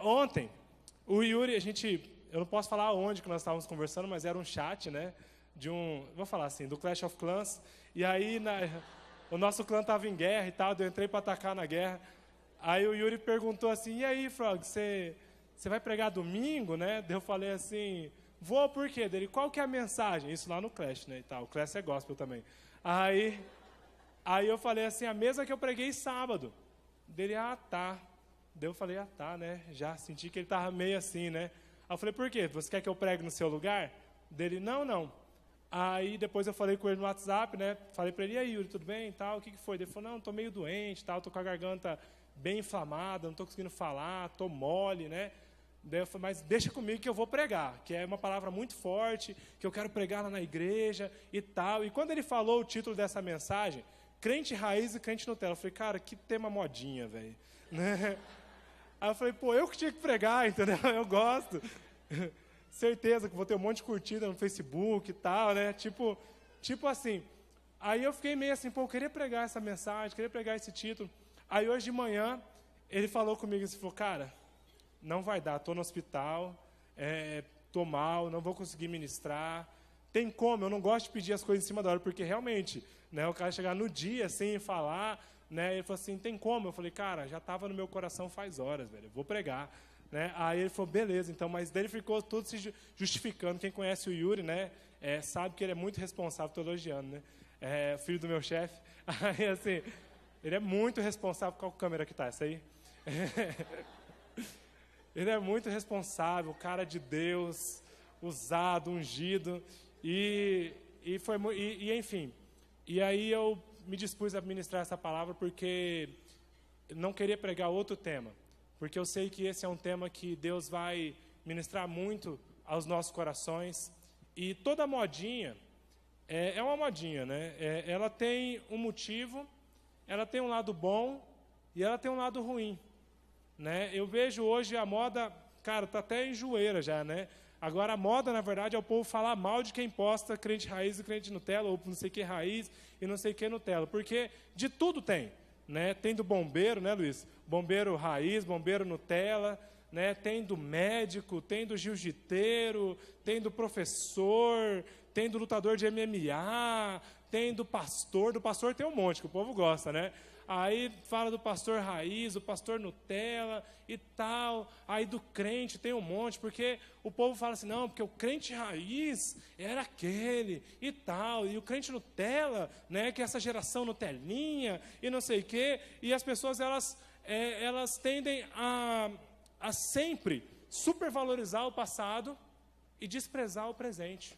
Ontem, o Yuri, eu não posso falar onde que nós estávamos conversando, mas era um chat, né? Vou falar assim, do Clash of Clans. E aí, o nosso clã estava em guerra e tal, eu entrei para atacar na guerra. Aí o Yuri perguntou assim, e aí, Frog, você vai pregar domingo, né? Daí eu falei assim, vou por quê? Dele, qual que é a mensagem? Isso lá no Clash, né? E tal. O Clash é gospel também. Aí eu falei assim, a mesma que eu preguei sábado. Dele, tá. Daí eu falei, tá, né? Já senti que ele estava meio assim, né? Aí eu falei, por quê? Você quer que eu pregue no seu lugar? Dele, não. Aí depois eu falei com ele no WhatsApp, né? Falei para ele, e aí, Yuri, tudo bem e tal? O que foi? Ele falou, não, estou meio doente, tal, estou com a garganta bem inflamada, não estou conseguindo falar, estou mole, né? Daí eu falei, mas deixa comigo que eu vou pregar, que é uma palavra muito forte, que eu quero pregar lá na igreja e tal. E quando ele falou o título dessa mensagem, crente raiz e crente Nutella, eu falei, cara, que tema modinha, velho. Né? Aí eu falei, eu que tinha que pregar, entendeu? Eu gosto. Certeza que vou ter um monte de curtida no Facebook e tal, né? Tipo assim. Aí eu fiquei meio assim, eu queria pregar essa mensagem, queria pregar esse título. Aí hoje de manhã, ele falou comigo assim, falou, cara, não vai dar, estou no hospital, estou mal, não vou conseguir ministrar. Tem como, eu não gosto de pedir as coisas em cima da hora, porque realmente, né, o cara chegar no dia sem falar, né, ele falou assim, tem como? Eu falei, cara, já estava no meu coração faz horas, velho, eu vou pregar. Né? Aí ele falou, beleza, então, mas daí ele ficou todo se justificando. Quem conhece o Yuri, né, sabe que ele é muito responsável, estou elogiando, né? Filho do meu chefe. Aí, assim, ele é muito responsável. Qual câmera que tá? Essa aí? Ele é muito responsável, cara de Deus, usado, ungido. Enfim. E aí eu me dispus a ministrar essa palavra porque não queria pregar outro tema. Porque eu sei que esse é um tema que Deus vai ministrar muito aos nossos corações. E toda modinha é uma modinha, né? Ela tem um motivo, ela tem um lado bom e ela tem um lado ruim. Né? Eu vejo hoje a moda, cara, tá até enjoeira já, né? Agora a moda, na verdade, é o povo falar mal de quem posta crente raiz e crente Nutella, ou não sei o que raiz e não sei o que Nutella. Porque de tudo tem. Né? Tem do bombeiro, né, Luiz? Bombeiro raiz, bombeiro Nutella, né? Tem do médico, tem do jiu-jiteiro, tem do professor, tem do lutador de MMA, tem do pastor tem um monte que o povo gosta, né? Aí fala do pastor raiz, o pastor Nutella e tal. Aí do crente tem um monte, porque o povo fala assim, não, porque o crente raiz era aquele e tal. E o crente Nutella, né, que é essa geração Nutelinha e não sei o quê. E as pessoas, elas tendem a sempre supervalorizar o passado e desprezar o presente.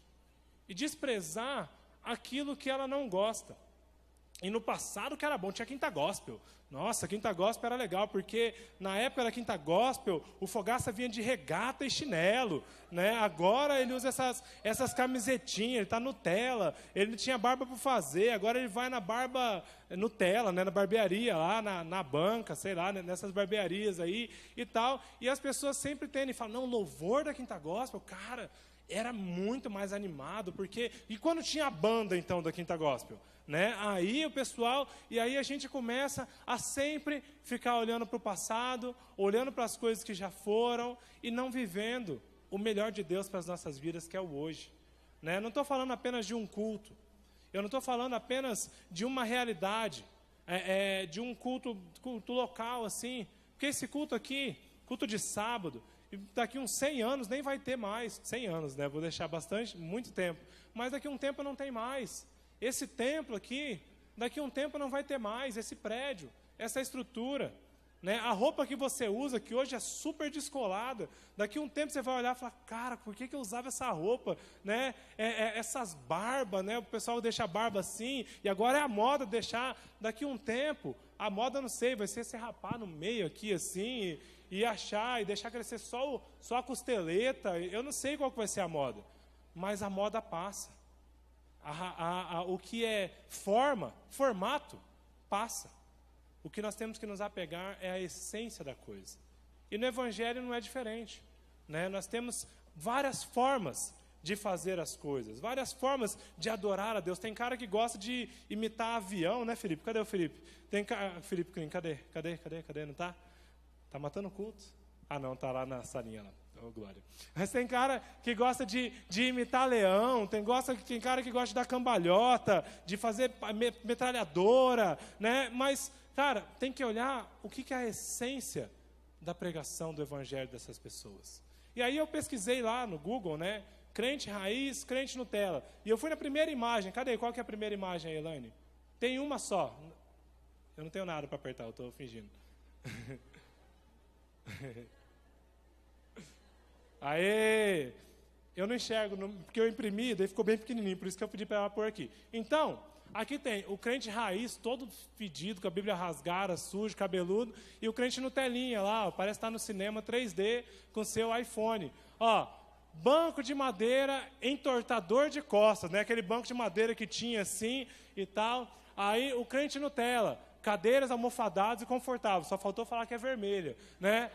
E desprezar aquilo que ela não gosta. E no passado que era bom, tinha quinta gospel. Nossa, quinta gospel era legal, porque na época da quinta gospel, o Fogaça vinha de regata e chinelo. Né? Agora ele usa essas camisetinhas, ele está Nutella, ele não tinha barba para fazer, agora ele vai na barba Nutella, né? Na barbearia, lá na banca, sei lá, nessas barbearias aí e tal. E as pessoas sempre tendem e falam, não, louvor da quinta gospel, cara, era muito mais animado, porque... E quando tinha a banda, então, da quinta gospel? Né? Aí o pessoal, e aí a gente começa a sempre ficar olhando para o passado, olhando para as coisas que já foram e não vivendo o melhor de Deus para as nossas vidas, que é o hoje. Né? Não estou falando apenas de um culto, eu não estou falando apenas de uma realidade, de um culto local, assim, porque esse culto aqui, culto de sábado, daqui uns 100 anos nem vai ter mais, 100 anos, né? Vou deixar muito tempo, mas daqui a um tempo não tem mais. Esse templo aqui, daqui a um tempo não vai ter mais, esse prédio, essa estrutura. Né? A roupa que você usa, que hoje é super descolada, daqui a um tempo você vai olhar e falar, cara, por que eu usava essa roupa? Né? Essas barbas, né? O pessoal deixa a barba assim, e agora é a moda deixar, daqui a um tempo, a moda, não sei, vai ser se rapar no meio aqui assim, e achar, e deixar crescer só a costeleta, eu não sei qual que vai ser a moda, mas a moda passa. O que é formato, passa. O que nós temos que nos apegar é a essência da coisa. E no Evangelho não é diferente. Né? Nós temos várias formas de fazer as coisas, várias formas de adorar a Deus. Tem cara que gosta de imitar avião, né, Felipe? Cadê o Felipe? Felipe, cadê? Não tá? Tá matando o culto? Ah, não, tá lá na salinha lá. Oh, glória. Mas tem cara que gosta de imitar leão, tem cara que gosta de dar cambalhota, de fazer metralhadora, né? Mas, cara, tem que olhar o que é a essência da pregação do evangelho dessas pessoas. E aí eu pesquisei lá no Google, né? Crente raiz, crente Nutella. E eu fui na primeira imagem. Cadê? Qual que é a primeira imagem aí, Elaine? Tem uma só. Eu não tenho nada para apertar, eu estou fingindo. Aê! Eu não enxergo, porque eu imprimi, daí ficou bem pequenininho, por isso que eu pedi para ela pôr aqui. Então, aqui tem o crente raiz, todo fedido, com a Bíblia rasgada, sujo, cabeludo, e o crente Nutelinha lá, ó, parece estar no cinema 3D com seu iPhone. Ó, banco de madeira, entortador de costas, né? Aquele banco de madeira que tinha assim e tal. Aí o crente Nutella, cadeiras almofadadas e confortáveis, só faltou falar que é vermelha, né?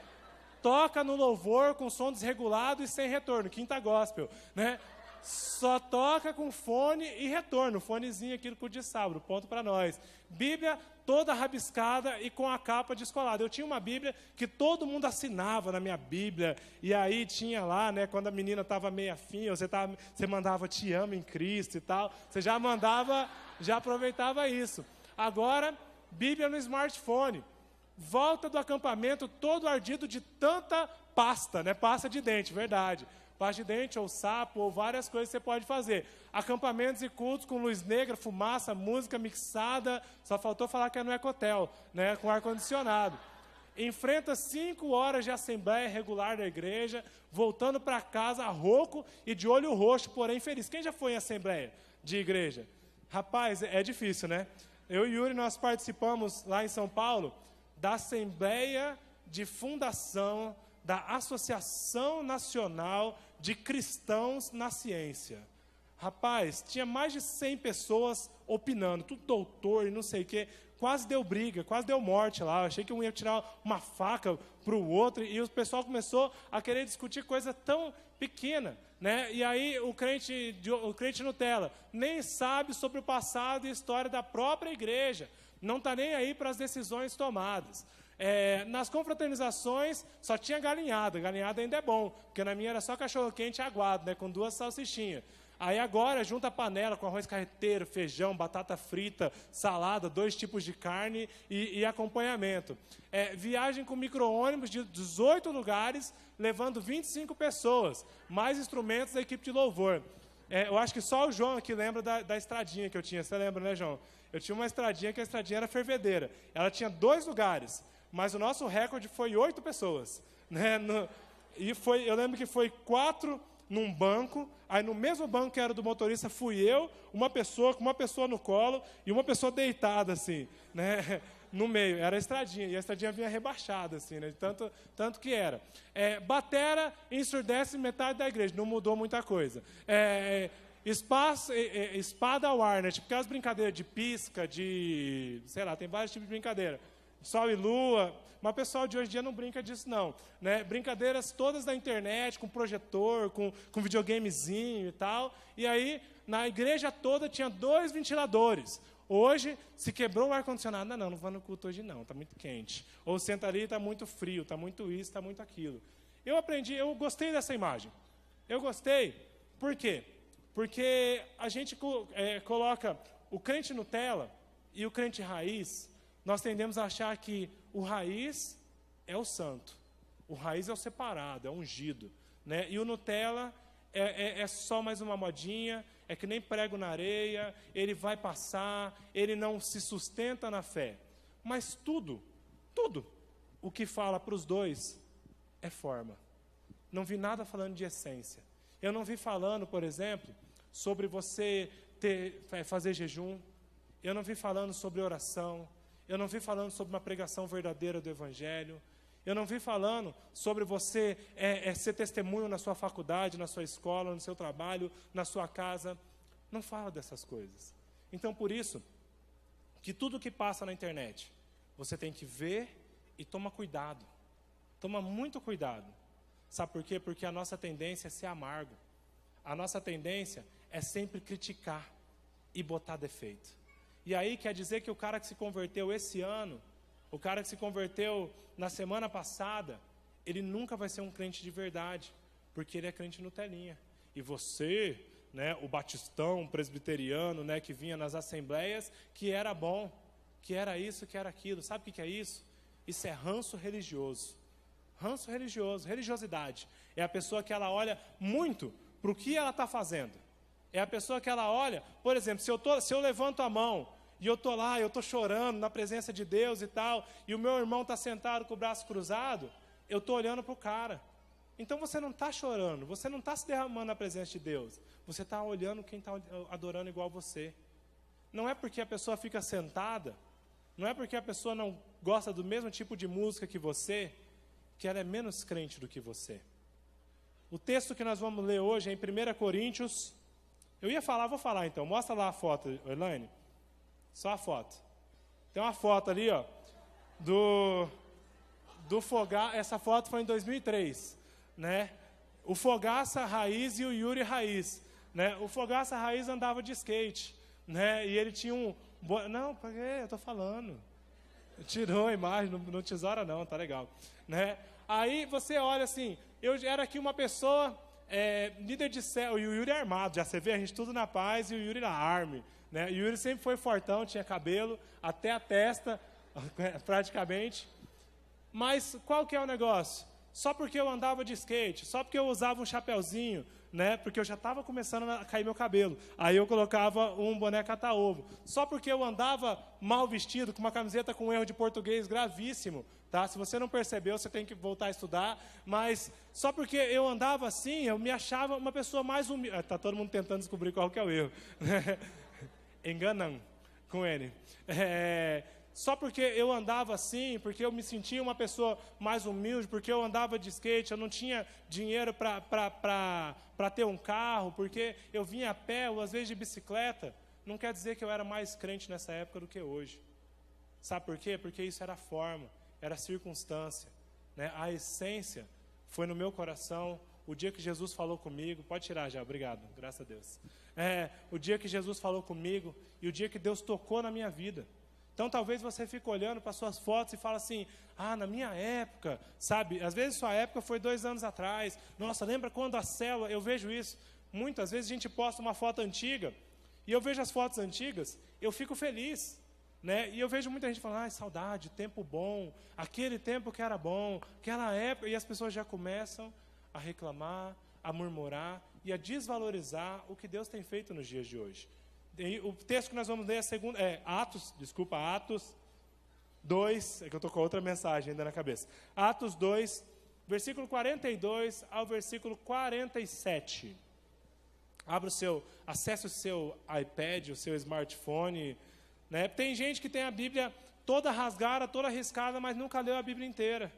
Toca no louvor com som desregulado e sem retorno, quinta gospel, né? Só toca com fone e retorno, fonezinho aqui com o de sábado, ponto para nós. Bíblia toda rabiscada e com a capa descolada. Eu tinha uma Bíblia que todo mundo assinava na minha Bíblia, e aí tinha lá, né, quando a menina estava meio afim, você mandava te amo em Cristo e tal, você já mandava, já aproveitava isso. Agora, Bíblia no smartphone. Volta do acampamento todo ardido de tanta pasta, né? Pasta de dente, verdade. Pasta de dente, ou sapo, ou várias coisas que você pode fazer. Acampamentos e cultos com luz negra, fumaça, música mixada. Só faltou falar que é no Ecotel, né? Com ar-condicionado. Enfrenta 5 horas de assembleia regular da igreja, voltando para casa rouco e de olho roxo, porém feliz. Quem já foi em assembleia de igreja? Rapaz, é difícil, né? Eu e Yuri, nós participamos lá em São Paulo da Assembleia de Fundação da Associação Nacional de Cristãos na Ciência. Rapaz, tinha mais de 100 pessoas opinando, tudo doutor e não sei o quê. Quase deu briga, quase deu morte lá. Eu achei que um ia tirar uma faca para o outro e o pessoal começou a querer discutir coisa tão pequena, né? E aí o crente Nutella nem sabe sobre o passado e história da própria igreja. Não está nem aí para as decisões tomadas. Nas confraternizações só tinha galinhada ainda é bom, porque na minha era só cachorro-quente e aguado, né, com 2 salsichinhas. Aí agora junta a panela com arroz carreteiro, feijão, batata frita, salada, 2 tipos de carne e acompanhamento. Viagem com micro-ônibus de 18 lugares, levando 25 pessoas, mais instrumentos da equipe de louvor. Eu acho que só o João aqui lembra da estradinha que eu tinha. Você lembra, né, João? Eu tinha uma estradinha que a estradinha era fervedeira. Ela tinha 2 lugares, mas o nosso recorde foi 8 pessoas. Né? Eu lembro que foi 4 num banco, aí no mesmo banco que era do motorista fui eu, uma pessoa com uma pessoa no colo e uma pessoa deitada assim, né? No meio, era a estradinha, e a estradinha vinha rebaixada, assim, né? Tanto que era. Batera ensurdece metade da igreja, não mudou muita coisa. Espada ao ar, né? Tipo aquelas brincadeiras de pisca, sei lá, tem vários tipos de brincadeira. Sol e lua, mas o pessoal de hoje em dia não brinca disso, não. Né? Brincadeiras todas da internet, com projetor, com videogamezinho e tal. E aí, na igreja toda tinha 2 ventiladores. Hoje, se quebrou o ar-condicionado, não vou no culto hoje não, está muito quente. Ou senta ali, está muito frio, está muito isso, está muito aquilo. Eu gostei dessa imagem. Eu gostei, por quê? Porque a gente coloca o crente Nutella e o crente raiz, nós tendemos a achar que o raiz é o santo, o raiz é o separado, é o ungido. Né? E o Nutella é só mais uma modinha, é que nem prego na areia, ele vai passar, ele não se sustenta na fé. Mas tudo o que fala para os dois é forma. Não vi nada falando de essência. Eu não vi falando, por exemplo, sobre você fazer jejum. Eu não vi falando sobre oração. Eu não vi falando sobre uma pregação verdadeira do Evangelho. Eu não vi falando sobre você ser testemunho na sua faculdade, na sua escola, no seu trabalho, na sua casa. Não fala dessas coisas. Então, por isso, que tudo que passa na internet, você tem que ver e toma cuidado. Toma muito cuidado. Sabe por quê? Porque a nossa tendência é ser amargo. A nossa tendência é sempre criticar e botar defeito. E aí quer dizer que o cara que se converteu esse ano, o cara que se converteu na semana passada, ele nunca vai ser um crente de verdade, porque ele é crente no telinha. E você, né, o batistão, presbiteriano, né, que vinha nas assembleias, que era bom, que era isso, que era aquilo. Sabe o que é isso? Isso é ranço religioso. Ranço religioso, religiosidade. É a pessoa que ela olha muito para o que ela está fazendo. É a pessoa que ela olha, por exemplo, se eu levanto a mão e eu estou lá, eu estou chorando na presença de Deus e tal, e o meu irmão está sentado com o braço cruzado, eu estou olhando para o cara. Então você não está chorando, você não está se derramando na presença de Deus. Você está olhando quem está adorando igual você. Não é porque a pessoa fica sentada, não é porque a pessoa não gosta do mesmo tipo de música que você, que ela é menos crente do que você. O texto que nós vamos ler hoje é em 1 Coríntios. Eu ia falar, vou falar então. Mostra lá a foto, Elaine. Só a foto. Tem uma foto ali, ó, do Fogaça. Essa foto foi em 2003, né? O Fogaça Raiz e o Yuri Raiz, né? O Fogaça Raiz andava de skate, né? E ele tinha um... Não, porque eu tô falando. Tirou a imagem, não tesoura não, tá legal, né? Aí você olha assim, eu era aqui uma pessoa, líder de célula, e o Yuri armado, já você vê a gente tudo na paz e o Yuri na arme, né? O Yuri sempre foi fortão, tinha cabelo até a testa, praticamente. Mas qual que é o negócio? Só porque eu andava de skate, só porque eu usava um chapéuzinho, né? Porque eu já estava começando a cair meu cabelo. Aí eu colocava um boné cata-ovo. Só porque eu andava mal vestido, com uma camiseta com um erro de português gravíssimo, tá? Se você não percebeu, você tem que voltar a estudar. Mas só porque eu andava assim, eu me achava uma pessoa mais humilde. Está todo mundo tentando descobrir qual que é o erro. Enganam com ele. Só porque eu andava assim, porque eu me sentia uma pessoa mais humilde, porque eu andava de skate, eu não tinha dinheiro para ter um carro, porque eu vinha a pé ou às vezes de bicicleta, não quer dizer que eu era mais crente nessa época do que hoje. Sabe por quê? Porque isso era forma, era circunstância, né? A essência foi no meu coração. O dia que Jesus falou comigo, pode tirar já, obrigado, graças a Deus. O dia que Jesus falou comigo e o dia que Deus tocou na minha vida. Então, talvez você fique olhando para suas fotos e fala assim, na minha época, sabe? Às vezes, sua época foi 2 anos atrás. Nossa, lembra quando a célula... Eu vejo isso. Muitas vezes, a gente posta uma foto antiga, e eu vejo as fotos antigas, eu fico feliz, né? E eu vejo muita gente falando, saudade, tempo bom, aquele tempo que era bom, aquela época... E as pessoas já começam a reclamar, a murmurar e a desvalorizar o que Deus tem feito nos dias de hoje. O texto que nós vamos ler é Atos 2, é que eu estou com outra mensagem ainda na cabeça. Atos 2, versículo 42 ao versículo 47. Acesse o seu iPad, o seu smartphone, né? Tem gente que tem a Bíblia toda rasgada, toda riscada, mas nunca leu a Bíblia inteira,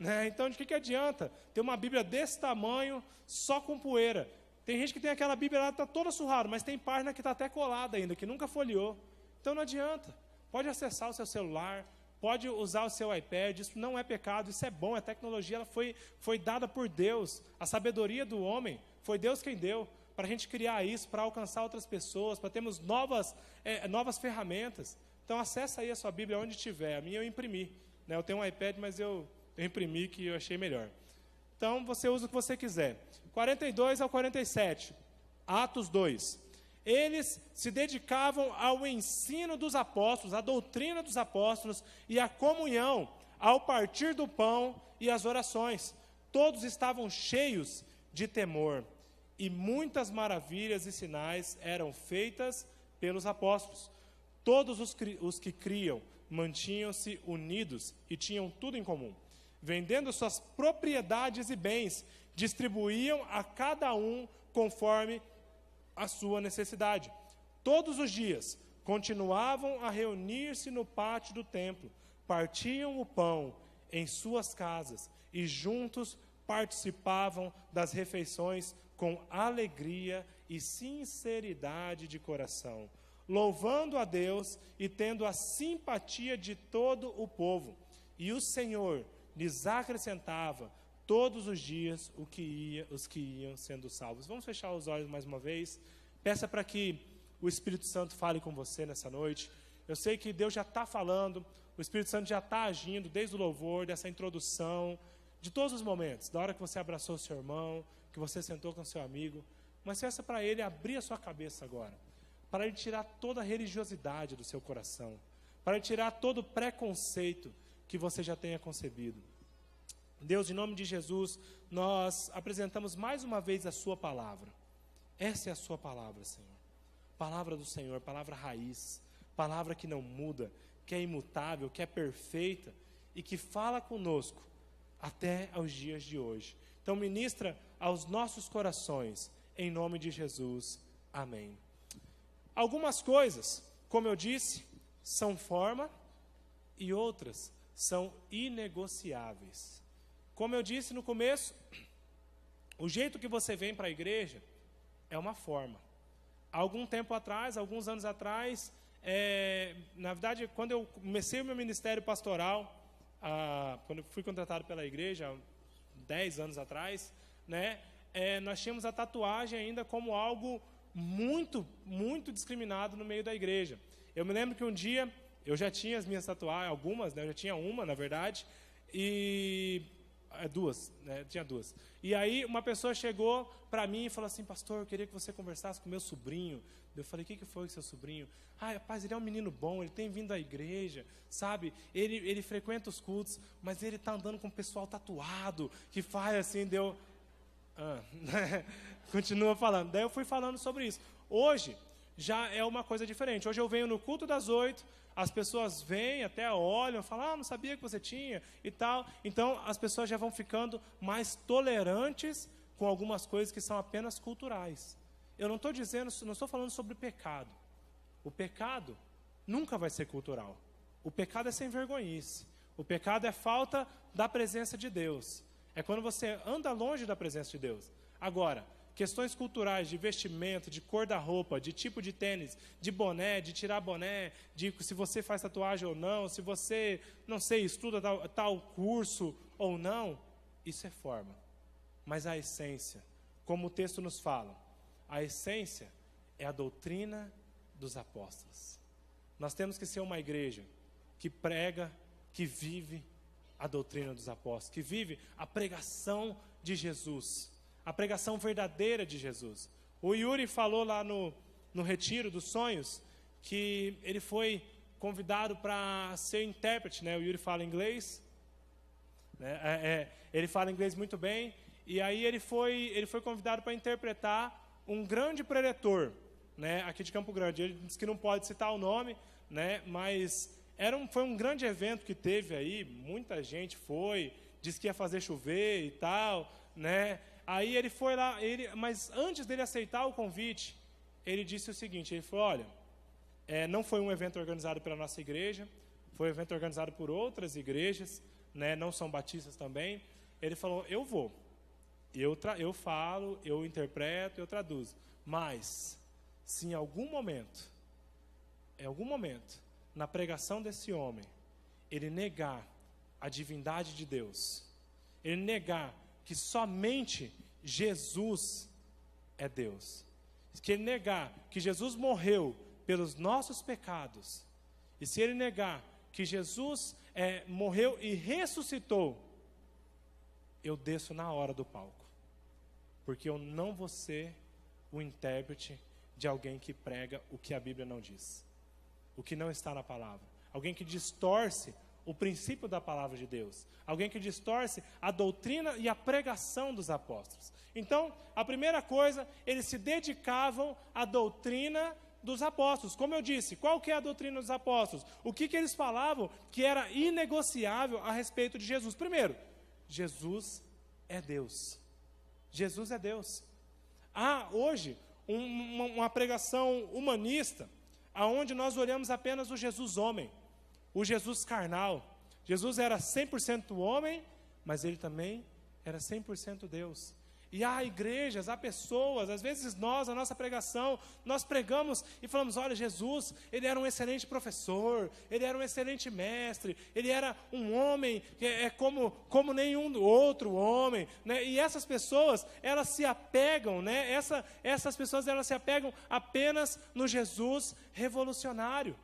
né? Então, de que adianta ter uma Bíblia desse tamanho, só com poeira? Tem gente que tem aquela Bíblia lá, está toda surrada, mas tem página que está até colada ainda, que nunca folheou. Então não adianta. Pode acessar o seu celular, pode usar o seu iPad, isso não é pecado, isso é bom, a tecnologia ela foi dada por Deus. A sabedoria do homem, foi Deus quem deu, para a gente criar isso, para alcançar outras pessoas, para termos novas ferramentas. Então acessa aí a sua Bíblia onde estiver. A minha eu imprimi, né? Eu tenho um iPad, mas eu imprimi que eu achei melhor. Então, você usa o que você quiser. 42 ao 47, Atos 2. Eles se dedicavam ao ensino dos apóstolos, à doutrina dos apóstolos e à comunhão, ao partir do pão e às orações. Todos estavam cheios de temor, e muitas maravilhas e sinais eram feitas pelos apóstolos. Todos os que criam mantinham-se unidos e tinham tudo em comum. Vendendo suas propriedades e bens, distribuíam a cada um conforme a sua necessidade. Todos os dias, continuavam a reunir-se no pátio do templo, partiam o pão em suas casas e juntos participavam das refeições com alegria e sinceridade de coração, louvando a Deus e tendo a simpatia de todo o povo. E o Senhor lhes acrescentava todos os dias os que iam sendo salvos. Vamos fechar os olhos mais uma vez. Peça para que o Espírito Santo fale com você nessa noite. Eu sei que Deus já está falando, o Espírito Santo já está agindo desde o louvor, dessa introdução, de todos os momentos, da hora que você abraçou o seu irmão, que você sentou com o seu amigo, mas peça para Ele abrir a sua cabeça agora, para Ele tirar toda a religiosidade do seu coração, para Ele tirar todo o preconceito que você já tenha concebido. Deus, em nome de Jesus, nós apresentamos mais uma vez a sua palavra. Essa é a sua palavra, Senhor. Palavra do Senhor, palavra raiz, palavra que não muda, que é imutável, que é perfeita e que fala conosco até aos dias de hoje. Então ministra aos nossos corações, em nome de Jesus. Amém. Algumas coisas, como eu disse, são forma e outras são inegociáveis. Como eu disse no começo, o jeito que você vem para a igreja é uma forma. Há algum tempo atrás, alguns anos atrás, na verdade, quando eu comecei o meu ministério pastoral, quando eu fui contratado pela igreja, 10 anos atrás, né, nós tínhamos a tatuagem ainda como algo muito, muito discriminado no meio da igreja. Eu me lembro que um dia, eu já tinha as minhas tatuagens, algumas, né, eu já tinha uma, na verdade, e... duas, né, tinha duas. E aí uma pessoa chegou para mim e falou assim: pastor, eu queria que você conversasse com meu sobrinho. Eu falei: o que foi com seu sobrinho? Rapaz, ele é um menino bom, ele tem vindo à igreja, sabe? Ele frequenta os cultos, mas ele está andando com o pessoal tatuado, que faz assim, deu... Continua falando. Daí eu fui falando sobre isso. Hoje já é uma coisa diferente. Hoje eu venho no culto das 8, as pessoas vêm, até olham, falam: não sabia que você tinha e tal. Então as pessoas já vão ficando mais tolerantes com algumas coisas que são apenas culturais. Eu não estou falando sobre pecado. O pecado nunca vai ser cultural. O pecado é sem vergonhice. O pecado é falta da presença de Deus. É quando você anda longe da presença de Deus. Agora, questões culturais, de vestimento, de cor da roupa, de tipo de tênis, de boné, de tirar boné, de se você faz tatuagem ou não, se você, não sei, estuda tal curso ou não, isso é forma. Mas a essência, como o texto nos fala, a essência é a doutrina dos apóstolos. Nós temos que ser uma igreja que prega, que vive a doutrina dos apóstolos, que vive a pregação de Jesus, a pregação verdadeira de Jesus. O Yuri falou lá no Retiro dos Sonhos que ele foi convidado para ser intérprete, né? O Yuri fala inglês, né? Ele fala inglês muito bem, e aí ele foi convidado para interpretar um grande preletor, né, aqui de Campo Grande. Ele disse que não pode citar o nome, né, mas foi um grande evento que teve aí, muita gente foi, disse que ia fazer chover e tal, né. Aí ele foi lá, mas antes dele aceitar o convite, ele disse o seguinte, ele falou: olha, não foi um evento organizado pela nossa igreja, foi um evento organizado por outras igrejas, né, não são batistas também. Ele falou: eu vou, eu falo, eu interpreto, eu traduzo, mas se em algum momento, na pregação desse homem, ele negar a divindade de Deus, ele negar que somente Jesus é Deus, que ele negar que Jesus morreu pelos nossos pecados, e se ele negar que Jesus morreu e ressuscitou, eu desço na hora do palco, porque eu não vou ser o intérprete de alguém que prega o que a Bíblia não diz, o que não está na palavra, alguém que distorce o princípio da palavra de Deus, alguém que distorce a doutrina e a pregação dos apóstolos. Então, a primeira coisa, eles se dedicavam à doutrina dos apóstolos. Como eu disse, qual que é a doutrina dos apóstolos? O que eles falavam que era inegociável a respeito de Jesus? Primeiro, Jesus é Deus. Jesus é Deus. Há hoje uma pregação humanista, onde nós olhamos apenas o Jesus homem, o Jesus carnal. Jesus era 100% homem, mas ele também era 100% Deus. E há igrejas, há pessoas, às vezes a nossa pregação, nós pregamos e falamos: olha, Jesus, ele era um excelente professor, ele era um excelente mestre, ele era um homem que como nenhum outro homem, né? E essas pessoas, elas se apegam, né? Essas pessoas, elas se apegam apenas no Jesus revolucionário,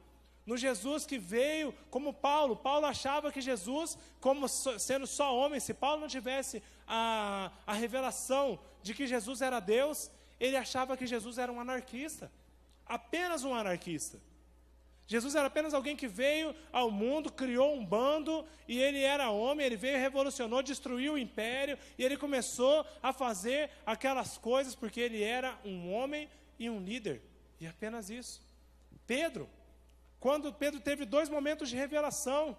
no Jesus que veio como Paulo. Paulo achava que Jesus, como sendo só homem, se Paulo não tivesse a revelação de que Jesus era Deus, ele achava que Jesus era um anarquista, apenas um anarquista. Jesus era apenas alguém que veio ao mundo, criou um bando, e ele era homem, ele veio, revolucionou, destruiu o império, e ele começou a fazer aquelas coisas porque ele era um homem e um líder, e apenas isso. Quando Pedro teve 2 momentos de revelação,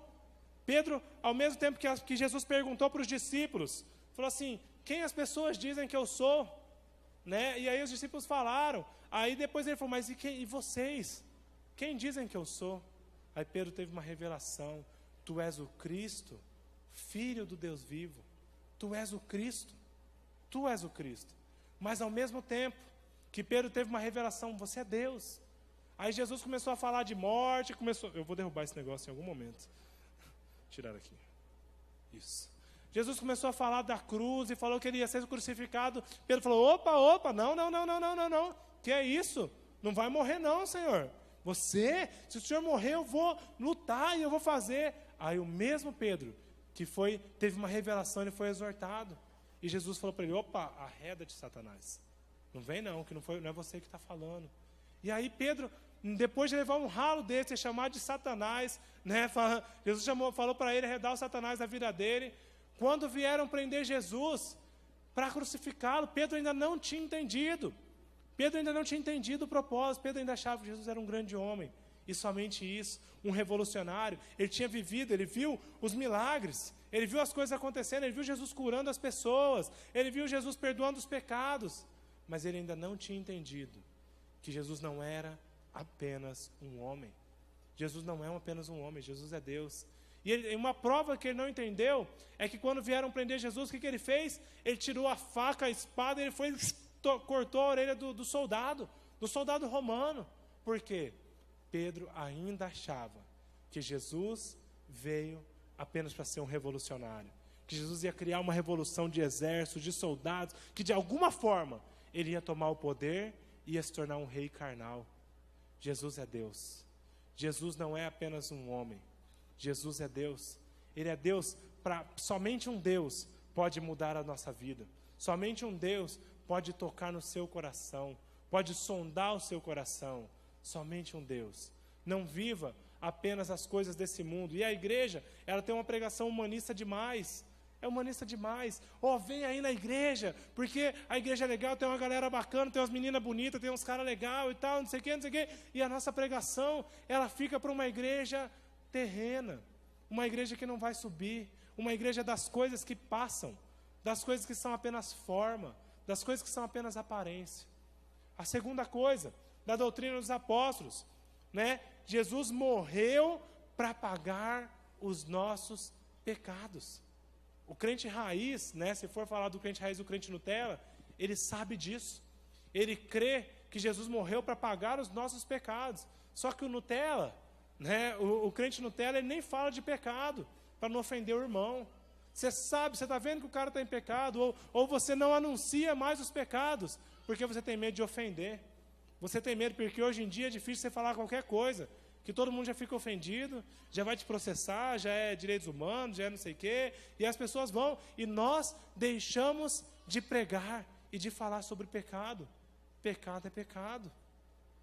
Pedro, ao mesmo tempo que Jesus perguntou para os discípulos, falou assim, quem as pessoas dizem que eu sou? Né? E aí os discípulos falaram, aí depois ele falou, mas e vocês? Quem dizem que eu sou? Aí Pedro teve uma revelação, tu és o Cristo, Filho do Deus vivo, tu és o Cristo, tu és o Cristo. Mas ao mesmo tempo que Pedro teve uma revelação, você é Deus. Aí Jesus começou a falar de morte, eu vou derrubar esse negócio em algum momento, tirar aqui, isso. Jesus começou a falar da cruz e falou que ele ia ser crucificado. Pedro falou, opa, não, que é isso? Não vai morrer não, Senhor. Se o Senhor morrer, eu vou lutar e eu vou fazer. Aí o mesmo Pedro, que teve uma revelação, ele foi exortado. E Jesus falou para ele, arreda de Satanás. Não vem não, que não é você que está falando. E aí Pedro, depois de levar um ralo desse, chamar de Satanás, né, Jesus falou para ele arredar o Satanás da vida dele. Quando vieram prender Jesus para crucificá-lo, Pedro ainda não tinha entendido. Pedro ainda não tinha entendido o propósito. Pedro ainda achava que Jesus era um grande homem. E somente isso, um revolucionário. Ele tinha vivido, ele viu os milagres. Ele viu as coisas acontecendo, ele viu Jesus curando as pessoas. Ele viu Jesus perdoando os pecados. Mas ele ainda não tinha entendido que Jesus não era apenas um homem. Jesus não é apenas um homem, Jesus é Deus. E uma prova que ele não entendeu é que quando vieram prender Jesus, o que ele fez? Ele tirou a faca, a espada, ele foi, cortou a orelha do soldado romano. Por quê? Pedro ainda achava que Jesus veio apenas para ser um revolucionário, que Jesus ia criar uma revolução de exércitos, de soldados, que de alguma forma ele ia tomar o poder e ia se tornar um rei carnal. Jesus é Deus. Jesus não é apenas um homem. Jesus é Deus. Ele é Deus, somente um Deus pode mudar a nossa vida. Somente um Deus pode tocar no seu coração, pode sondar o seu coração. Somente um Deus. Não viva apenas as coisas desse mundo. E a igreja, ela tem uma pregação humanista demais. É humanista demais. Vem aí na igreja, porque a igreja é legal, tem uma galera bacana, tem umas meninas bonitas, tem uns caras legais e tal, não sei o quê. E a nossa pregação, ela fica para uma igreja terrena, uma igreja que não vai subir, uma igreja das coisas que passam, das coisas que são apenas forma, das coisas que são apenas aparência. A segunda coisa, da doutrina dos apóstolos, né? Jesus morreu para pagar os nossos pecados. O crente raiz, né? Se for falar do crente raiz e do crente Nutella, ele sabe disso. Ele crê que Jesus morreu para pagar os nossos pecados. Só que o Nutella, né? O crente Nutella, ele nem fala de pecado, para não ofender o irmão. Você sabe, você está vendo que o cara está em pecado, ou você não anuncia mais os pecados, porque você tem medo de ofender. Você tem medo porque hoje em dia é difícil você falar qualquer coisa, que todo mundo já fica ofendido, já vai te processar, já é direitos humanos, já é não sei o quê, e as pessoas vão, e nós deixamos de pregar e de falar sobre pecado. Pecado é pecado.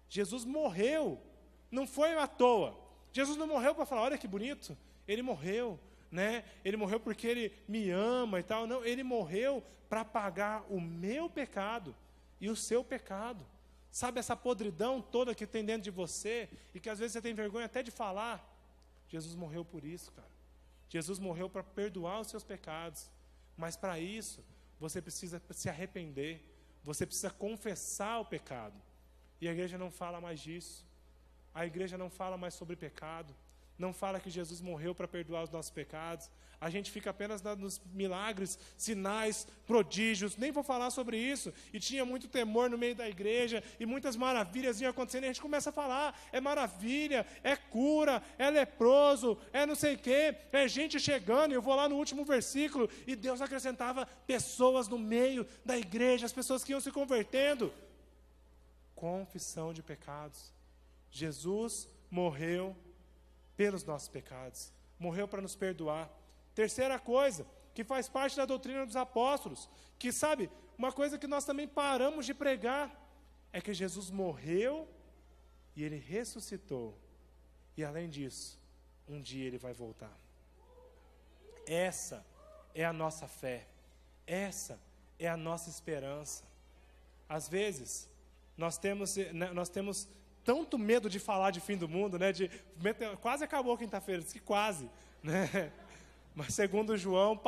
Jesus morreu, não foi à toa. Jesus não morreu para falar, olha que bonito, ele morreu, né? Ele morreu porque ele me ama e tal. Não, ele morreu para pagar o meu pecado e o seu pecado. Sabe essa podridão toda que tem dentro de você e que às vezes você tem vergonha até de falar? Jesus morreu por isso, cara. Jesus morreu para perdoar os seus pecados. Mas para isso, você precisa se arrepender. Você precisa confessar o pecado. E a igreja não fala mais disso. A igreja não fala mais sobre pecado. Não fala que Jesus morreu para perdoar os nossos pecados. A gente fica apenas nos milagres, sinais, prodígios. Nem vou falar sobre isso. E tinha muito temor no meio da igreja. E muitas maravilhas iam acontecendo. E a gente começa a falar. É maravilha, é cura, é leproso, é não sei o quê. É gente chegando. E eu vou lá no último versículo. E Deus acrescentava pessoas no meio da igreja. As pessoas que iam se convertendo. Confissão de pecados. Jesus morreu pelos nossos pecados. Morreu para nos perdoar. Terceira coisa, que faz parte da doutrina dos apóstolos, que sabe, uma coisa que nós também paramos de pregar, é que Jesus morreu e Ele ressuscitou. E além disso, um dia Ele vai voltar. Essa é a nossa fé. Essa é a nossa esperança. Às vezes, nós temos tanto medo de falar de fim do mundo, né? Quase acabou quinta-feira, disse que quase, né? Mas segundo João,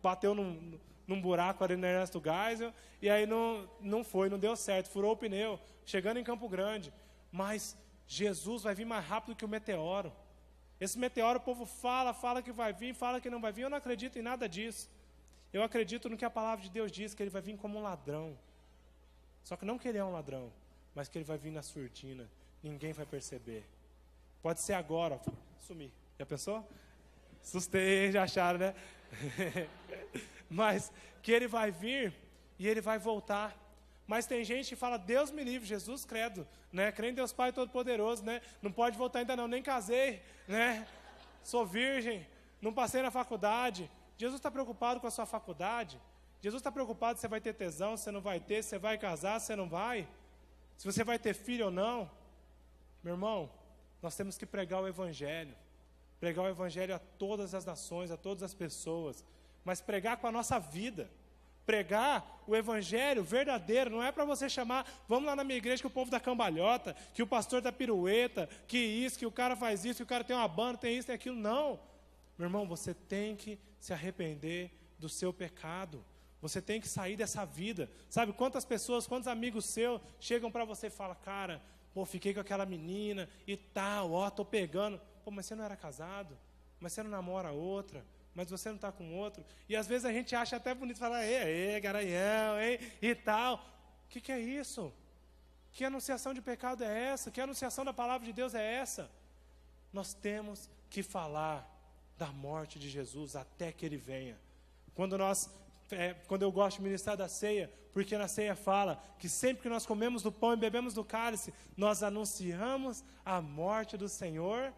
bateu num buraco ali na Ernesto Geisel, e aí não deu certo, furou o pneu, chegando em Campo Grande. Mas Jesus vai vir mais rápido que o meteoro. Esse meteoro, o povo fala que vai vir, fala que não vai vir. Eu não acredito em nada disso. Eu acredito no que a palavra de Deus diz, que Ele vai vir como um ladrão. Só que não que Ele é um ladrão, mas que Ele vai vir na surdina. Ninguém vai perceber. Pode ser agora, sumir. Já pensou? Assustei, já acharam, né? Mas que Ele vai vir e Ele vai voltar. Mas tem gente que fala, Deus me livre, Jesus credo, né? Crê em Deus Pai Todo-Poderoso, né? Não pode voltar ainda não, nem casei, né? Sou virgem, não passei na faculdade. Jesus está preocupado com a sua faculdade? Jesus está preocupado se você vai ter tesão, se você não vai ter, se você vai casar, se você não vai? Se você vai ter filho ou não? Meu irmão, nós temos que pregar o Evangelho. Pregar o Evangelho a todas as nações, a todas as pessoas. Mas pregar com a nossa vida. Pregar o Evangelho verdadeiro, não é para você chamar, vamos lá na minha igreja que o povo dá cambalhota, que o pastor dá pirueta, que isso, que o cara faz isso, que o cara tem uma banda, tem isso, tem aquilo. Não. Meu irmão, você tem que se arrepender do seu pecado. Você tem que sair dessa vida. Sabe quantas pessoas, quantos amigos seus chegam para você e falam, cara, pô, fiquei com aquela menina e tal, ó, tô pegando. Pô, mas você não era casado? Mas você não namora outra? Mas você não está com outro? E às vezes a gente acha até bonito falar, garanhão, hein, e tal. O que é isso? Que anunciação de pecado é essa? Que anunciação da palavra de Deus é essa? Nós temos que falar da morte de Jesus até que Ele venha. Quando eu gosto de ministrar da ceia, porque na ceia fala que sempre que nós comemos do pão e bebemos do cálice, nós anunciamos a morte do Senhor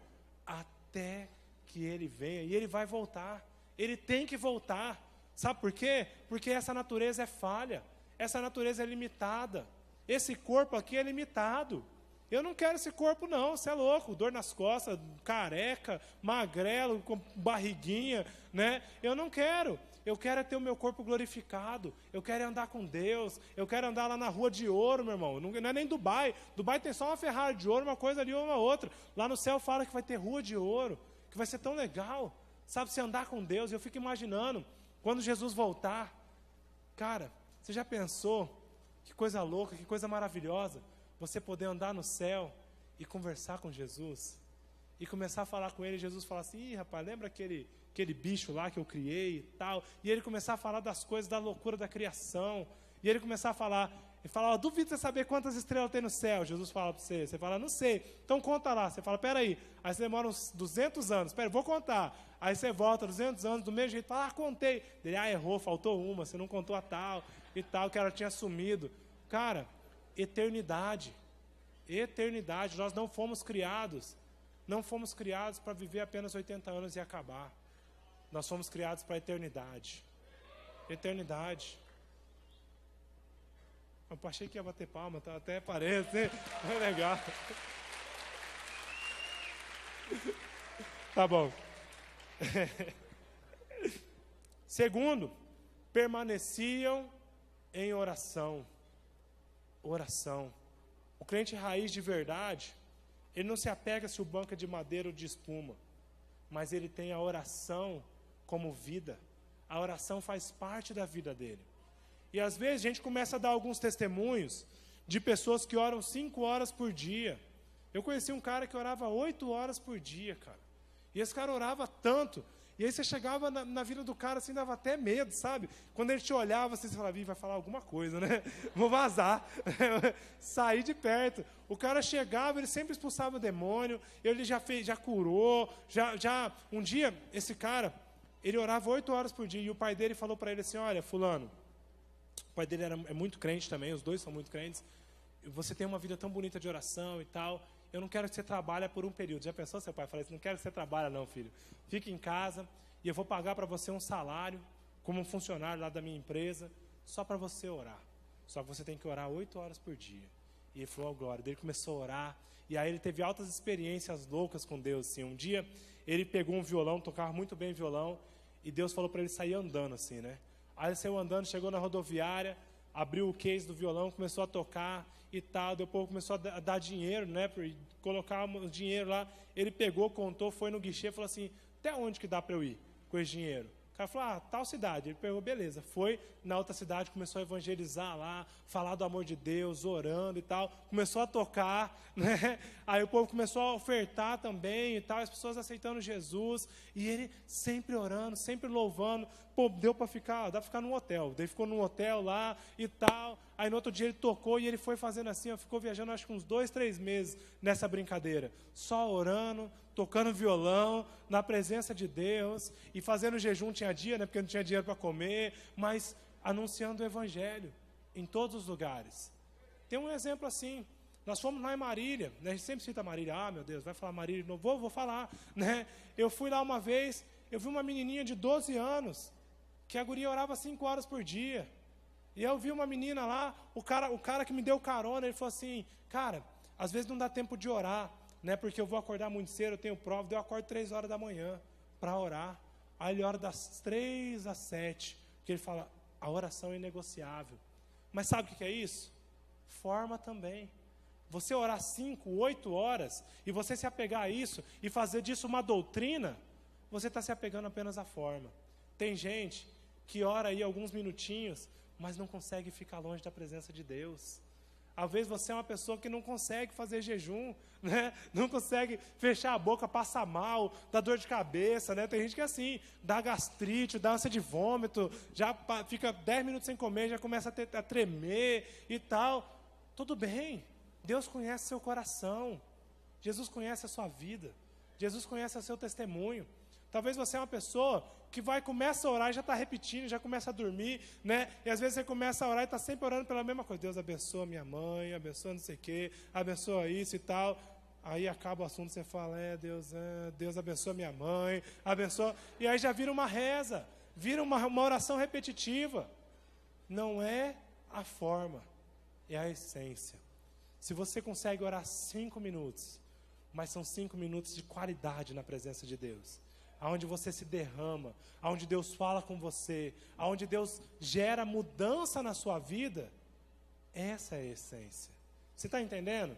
até que Ele venha. E Ele vai voltar. Ele tem que voltar. Sabe por quê? Porque essa natureza é falha. Essa natureza é limitada. Esse corpo aqui é limitado. Eu não quero esse corpo não, você é louco. Dor nas costas, careca, magrelo, com barriguinha, né? Eu não quero. Eu quero é ter o meu corpo glorificado. Eu quero é andar com Deus. Eu quero andar lá na rua de ouro, meu irmão. Não é nem Dubai. Dubai tem só uma Ferrari de ouro, uma coisa ali ou uma outra. Lá no céu fala que vai ter rua de ouro, que vai ser tão legal. Sabe, você andar com Deus. Eu fico imaginando, quando Jesus voltar, cara, você já pensou? Que coisa louca, que coisa maravilhosa. Você poder andar no céu e conversar com Jesus. E começar a falar com Ele. Jesus falar assim, ih, rapaz, lembra aquele bicho lá que eu criei e tal. E Ele começar a falar das coisas, da loucura da criação. E Ele começar a falar, e falar, duvido você saber quantas estrelas tem no céu. Jesus fala para você, você fala, não sei. Então conta lá, você fala, peraí. Aí você demora uns 200 anos, peraí, vou contar. Aí você volta 200 anos, do mesmo jeito, fala, contei. Ele, errou, faltou uma, você não contou a tal e tal, que ela tinha sumido. Cara, eternidade. Eternidade, nós não fomos criados para viver apenas 80 anos e acabar. Nós fomos criados para a eternidade. Eternidade. Eu achei que ia bater palma, tá? Até parece, hein? É legal. Tá bom. Segundo, permaneciam em oração. Oração. O crente raiz de verdade, ele não se apega se o banco é de madeira ou de espuma, mas ele tem a oração como vida. A oração faz parte da vida dele. E às vezes a gente começa a dar alguns testemunhos de pessoas que oram 5 horas por dia. Eu conheci um cara que orava 8 horas por dia, cara. E esse cara orava tanto. E aí você chegava na vida do cara assim, dava até medo, sabe? Quando ele te olhava, você falava, vai falar alguma coisa, né? Vou vazar. Sair de perto. O cara chegava, ele sempre expulsava o demônio, ele já curou, um dia, esse cara, ele orava 8 horas por dia, e o pai dele falou para ele assim, olha, fulano, o pai dele é muito crente também, os dois são muito crentes, você tem uma vida tão bonita de oração e tal, eu não quero que você trabalhe por um período. Já pensou, seu pai fala assim, não quero que você trabalhe não, filho. Fique em casa e eu vou pagar para você um salário, como um funcionário lá da minha empresa, só para você orar. Só que você tem que orar 8 horas por dia. E ele falou, glória. Ele começou a orar, e aí ele teve altas experiências loucas com Deus. Assim. Um dia, ele pegou um violão, tocava muito bem violão, e Deus falou para ele sair andando, assim, né? Aí ele saiu andando, chegou na rodoviária, abriu o case do violão, começou a tocar e tal, depois começou a dar dinheiro, né? Colocar o dinheiro lá. Ele pegou, contou, foi no guichê e falou assim, até onde que dá para eu ir com esse dinheiro? O cara falou, tal cidade. Ele pegou, beleza. Foi na outra cidade, começou a evangelizar lá, falar do amor de Deus, orando e tal. Começou a tocar, né? Aí o povo começou a ofertar também e tal, as pessoas aceitando Jesus. E ele sempre orando, sempre louvando. Pô, dá para ficar num hotel. Daí ficou num hotel lá e tal. Aí no outro dia ele tocou e ele foi fazendo assim, ó, ficou viajando acho que uns 2, 3 meses nessa brincadeira. Só orando, tocando violão, na presença de Deus, e fazendo jejum, tinha dia, né, porque não tinha dinheiro para comer, mas anunciando o Evangelho em todos os lugares. Tem um exemplo assim, nós fomos lá em Marília, né, a gente sempre cita Marília, meu Deus, vai falar Marília de novo, vou falar, né, eu fui lá uma vez, eu vi uma menininha de 12 anos, que a guria orava 5 horas por dia, e eu vi uma menina lá, o cara que me deu carona, ele falou assim, cara, às vezes não dá tempo de orar, né, porque eu vou acordar muito cedo, eu tenho prova, eu acordo 3 horas da manhã para orar. Aí ele ora das 3 às 7, porque ele fala, a oração é inegociável. Mas sabe o que é isso? Forma também. Você orar 5, 8 horas, e você se apegar a isso, e fazer disso uma doutrina, você está se apegando apenas à forma. Tem gente que ora aí alguns minutinhos, mas não consegue ficar longe da presença de Deus. Às vezes você é uma pessoa que não consegue fazer jejum, né? Não consegue fechar a boca, passa mal, dá dor de cabeça, né? Tem gente que é assim, dá gastrite, dá ânsia de vômito, já fica 10 minutos sem comer, já começa a tremer e tal. Tudo bem, Deus conhece seu coração, Jesus conhece a sua vida, Jesus conhece o seu testemunho. Talvez você é uma pessoa que começa a orar e já está repetindo, já começa a dormir, né? E às vezes você começa a orar e está sempre orando pela mesma coisa. Deus abençoa minha mãe, abençoa não sei o quê, abençoa isso e tal. Aí acaba o assunto, você fala, Deus abençoa minha mãe, abençoa. E aí já vira uma reza, vira uma oração repetitiva. Não é a forma, é a essência. Se você consegue orar 5 minutos, mas são 5 minutos de qualidade na presença de Deus, aonde você se derrama, aonde Deus fala com você, aonde Deus gera mudança na sua vida, essa é a essência. Você está entendendo?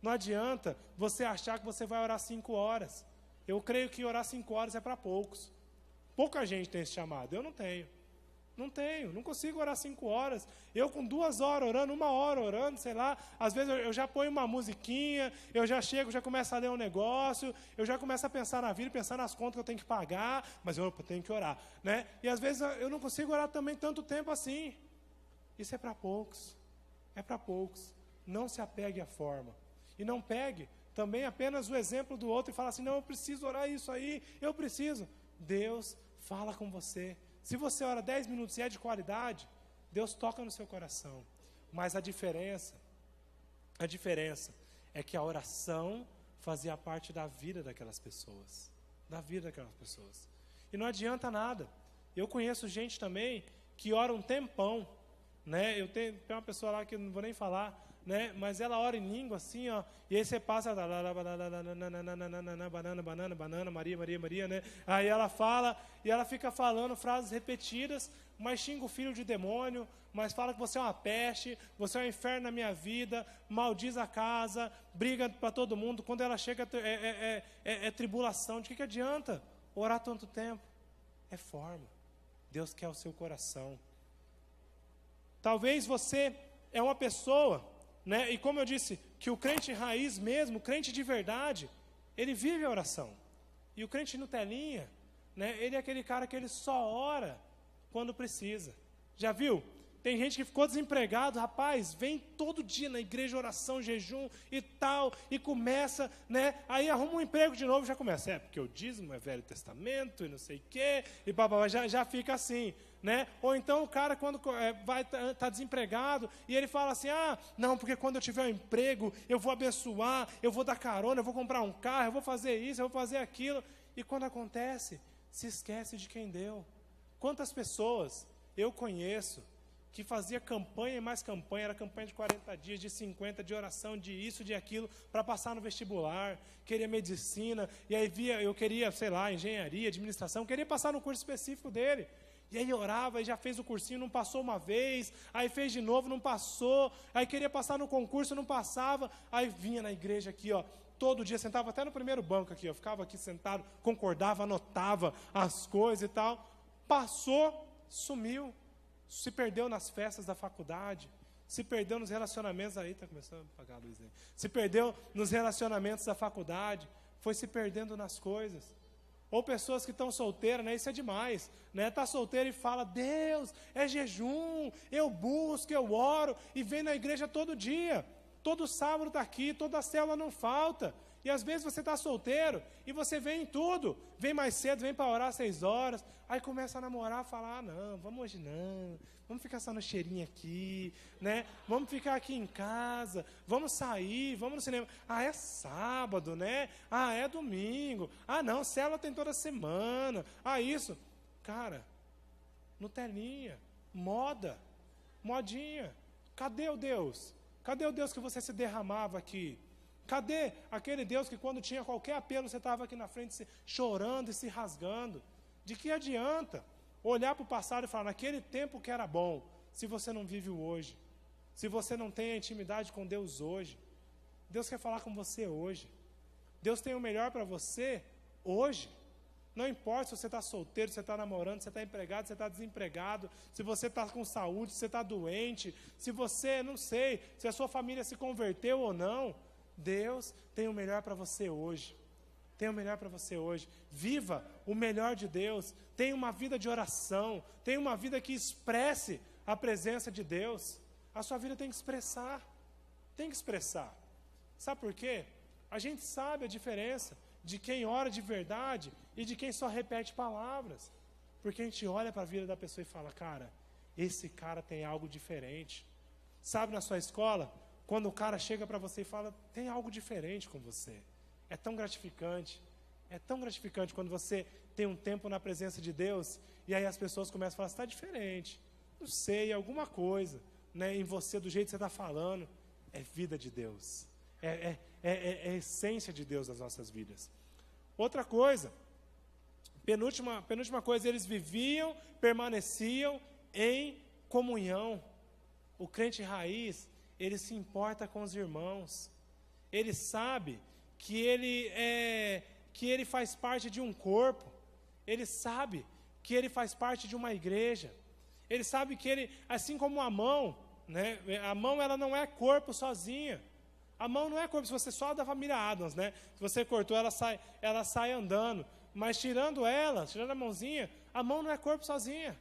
Não adianta você achar que você vai orar 5 horas. Eu creio que orar 5 horas é para poucos. Pouca gente tem esse chamado, eu não tenho. Não consigo orar 5 horas. Eu com 2 horas orando, 1 hora orando, sei lá. Às vezes eu já ponho uma musiquinha, eu já chego, já começo a ler um negócio, eu já começo a pensar na vida, pensar nas contas que eu tenho que pagar, mas eu tenho que orar, né? E às vezes eu não consigo orar também tanto tempo assim. Isso é para poucos. É para poucos. Não se apegue à forma. E não pegue também apenas o exemplo do outro e fala assim, não, eu preciso orar isso aí, eu preciso. Deus fala com você. Se você ora 10 minutos e é de qualidade, Deus toca no seu coração. Mas a diferença é que a oração fazia parte da vida daquelas pessoas. Da vida daquelas pessoas. E não adianta nada. Eu conheço gente também que ora um tempão, né? Tem uma pessoa lá que eu não vou nem falar, né? Mas ela ora em língua assim, ó, e aí você passa banana, Maria, né? Aí ela fala, e ela fica falando frases repetidas, mas xinga o filho de demônio, mas fala que você é uma peste, você é um inferno na minha vida, maldiz a casa, briga para todo mundo, quando ela chega é tribulação. De que adianta orar tanto tempo? É forma. Deus quer o seu coração. Talvez você é uma pessoa, né? E como eu disse, que o crente raiz mesmo, o crente de verdade, ele vive a oração. E o crente Nutelinha, né? Ele é aquele cara que ele só ora quando precisa. Já viu? Tem gente que ficou desempregado, rapaz, vem todo dia na igreja, oração, jejum e tal, e começa, né? Aí arruma um emprego de novo e já começa. Porque o dízimo é Velho Testamento e não sei o quê, e babá, já fica assim. né? Ou então o cara quando vai tá desempregado e ele fala assim, não, porque quando eu tiver um emprego, eu vou abençoar, eu vou dar carona, eu vou comprar um carro, eu vou fazer isso, eu vou fazer aquilo. E quando acontece, se esquece de quem deu. Quantas pessoas eu conheço que fazia campanha e mais campanha, era campanha de 40 dias, de 50, de oração, de isso, de aquilo, para passar no vestibular, queria medicina, e aí eu queria, sei lá, engenharia, administração, queria passar no curso específico dele. E aí orava, e já fez o cursinho, não passou uma vez, aí fez de novo, não passou, aí queria passar no concurso, não passava, aí vinha na igreja aqui, ó, todo dia, sentava até no primeiro banco aqui, ó, ficava aqui sentado, concordava, anotava as coisas e tal, passou, sumiu. Se perdeu nas festas da faculdade, se perdeu nos relacionamentos, aí está começando a apagar a luz aí. Se perdeu nos relacionamentos da faculdade, foi se perdendo nas coisas. Ou pessoas que estão solteiras, né? Isso é demais, né? Está solteiro e fala, Deus, é jejum, eu busco, eu oro, e vem na igreja todo dia, todo sábado está aqui, toda célula não falta. E às vezes você está solteiro e você vem em tudo. Vem mais cedo, vem para orar 6 horas. Aí começa a namorar, falar, não, vamos hoje não. Vamos ficar só no cheirinho aqui, né? Vamos ficar aqui em casa. Vamos sair, vamos no cinema. É sábado, né? É domingo. Não, célula tem toda semana. Isso. Cara, Nutelinha, moda, modinha. Cadê o Deus? Cadê o Deus que você se derramava aqui? Cadê aquele Deus que quando tinha qualquer apelo, você estava aqui na frente chorando e se rasgando? De que adianta olhar para o passado e falar, naquele tempo que era bom, se você não vive o hoje, se você não tem a intimidade com Deus hoje? Deus quer falar com você hoje. Deus tem o melhor para você hoje. Não importa se você está solteiro, se você está namorando, se você está empregado, se você está desempregado, se você está com saúde, se você está doente, se você, não sei, se a sua família se converteu ou não, Deus tem o melhor para você hoje. Tem o melhor para você hoje. Viva o melhor de Deus. Tenha uma vida de oração. Tenha uma vida que expresse a presença de Deus. A sua vida tem que expressar. Tem que expressar. Sabe por quê? A gente sabe a diferença de quem ora de verdade e de quem só repete palavras. Porque a gente olha para a vida da pessoa e fala, cara, esse cara tem algo diferente. Sabe, na sua escola, quando o cara chega para você e fala, tem algo diferente com você. É tão gratificante quando você tem um tempo na presença de Deus, e aí as pessoas começam a falar, você está diferente, não sei, alguma coisa, né, em você, do jeito que você está falando. É vida de Deus, é a essência de Deus nas nossas vidas. Outra coisa, penúltima coisa, eles viviam, permaneciam em comunhão. O crente raiz, ele se importa com os irmãos, ele sabe que ele faz parte de um corpo, ele sabe que ele faz parte de uma igreja, ele sabe que ele, assim como a mão, né, a mão ela não é corpo sozinha, a mão não é corpo, se você só da família Adams, né, se você cortou ela sai andando, mas tirando a mãozinha, a mão não é corpo sozinha,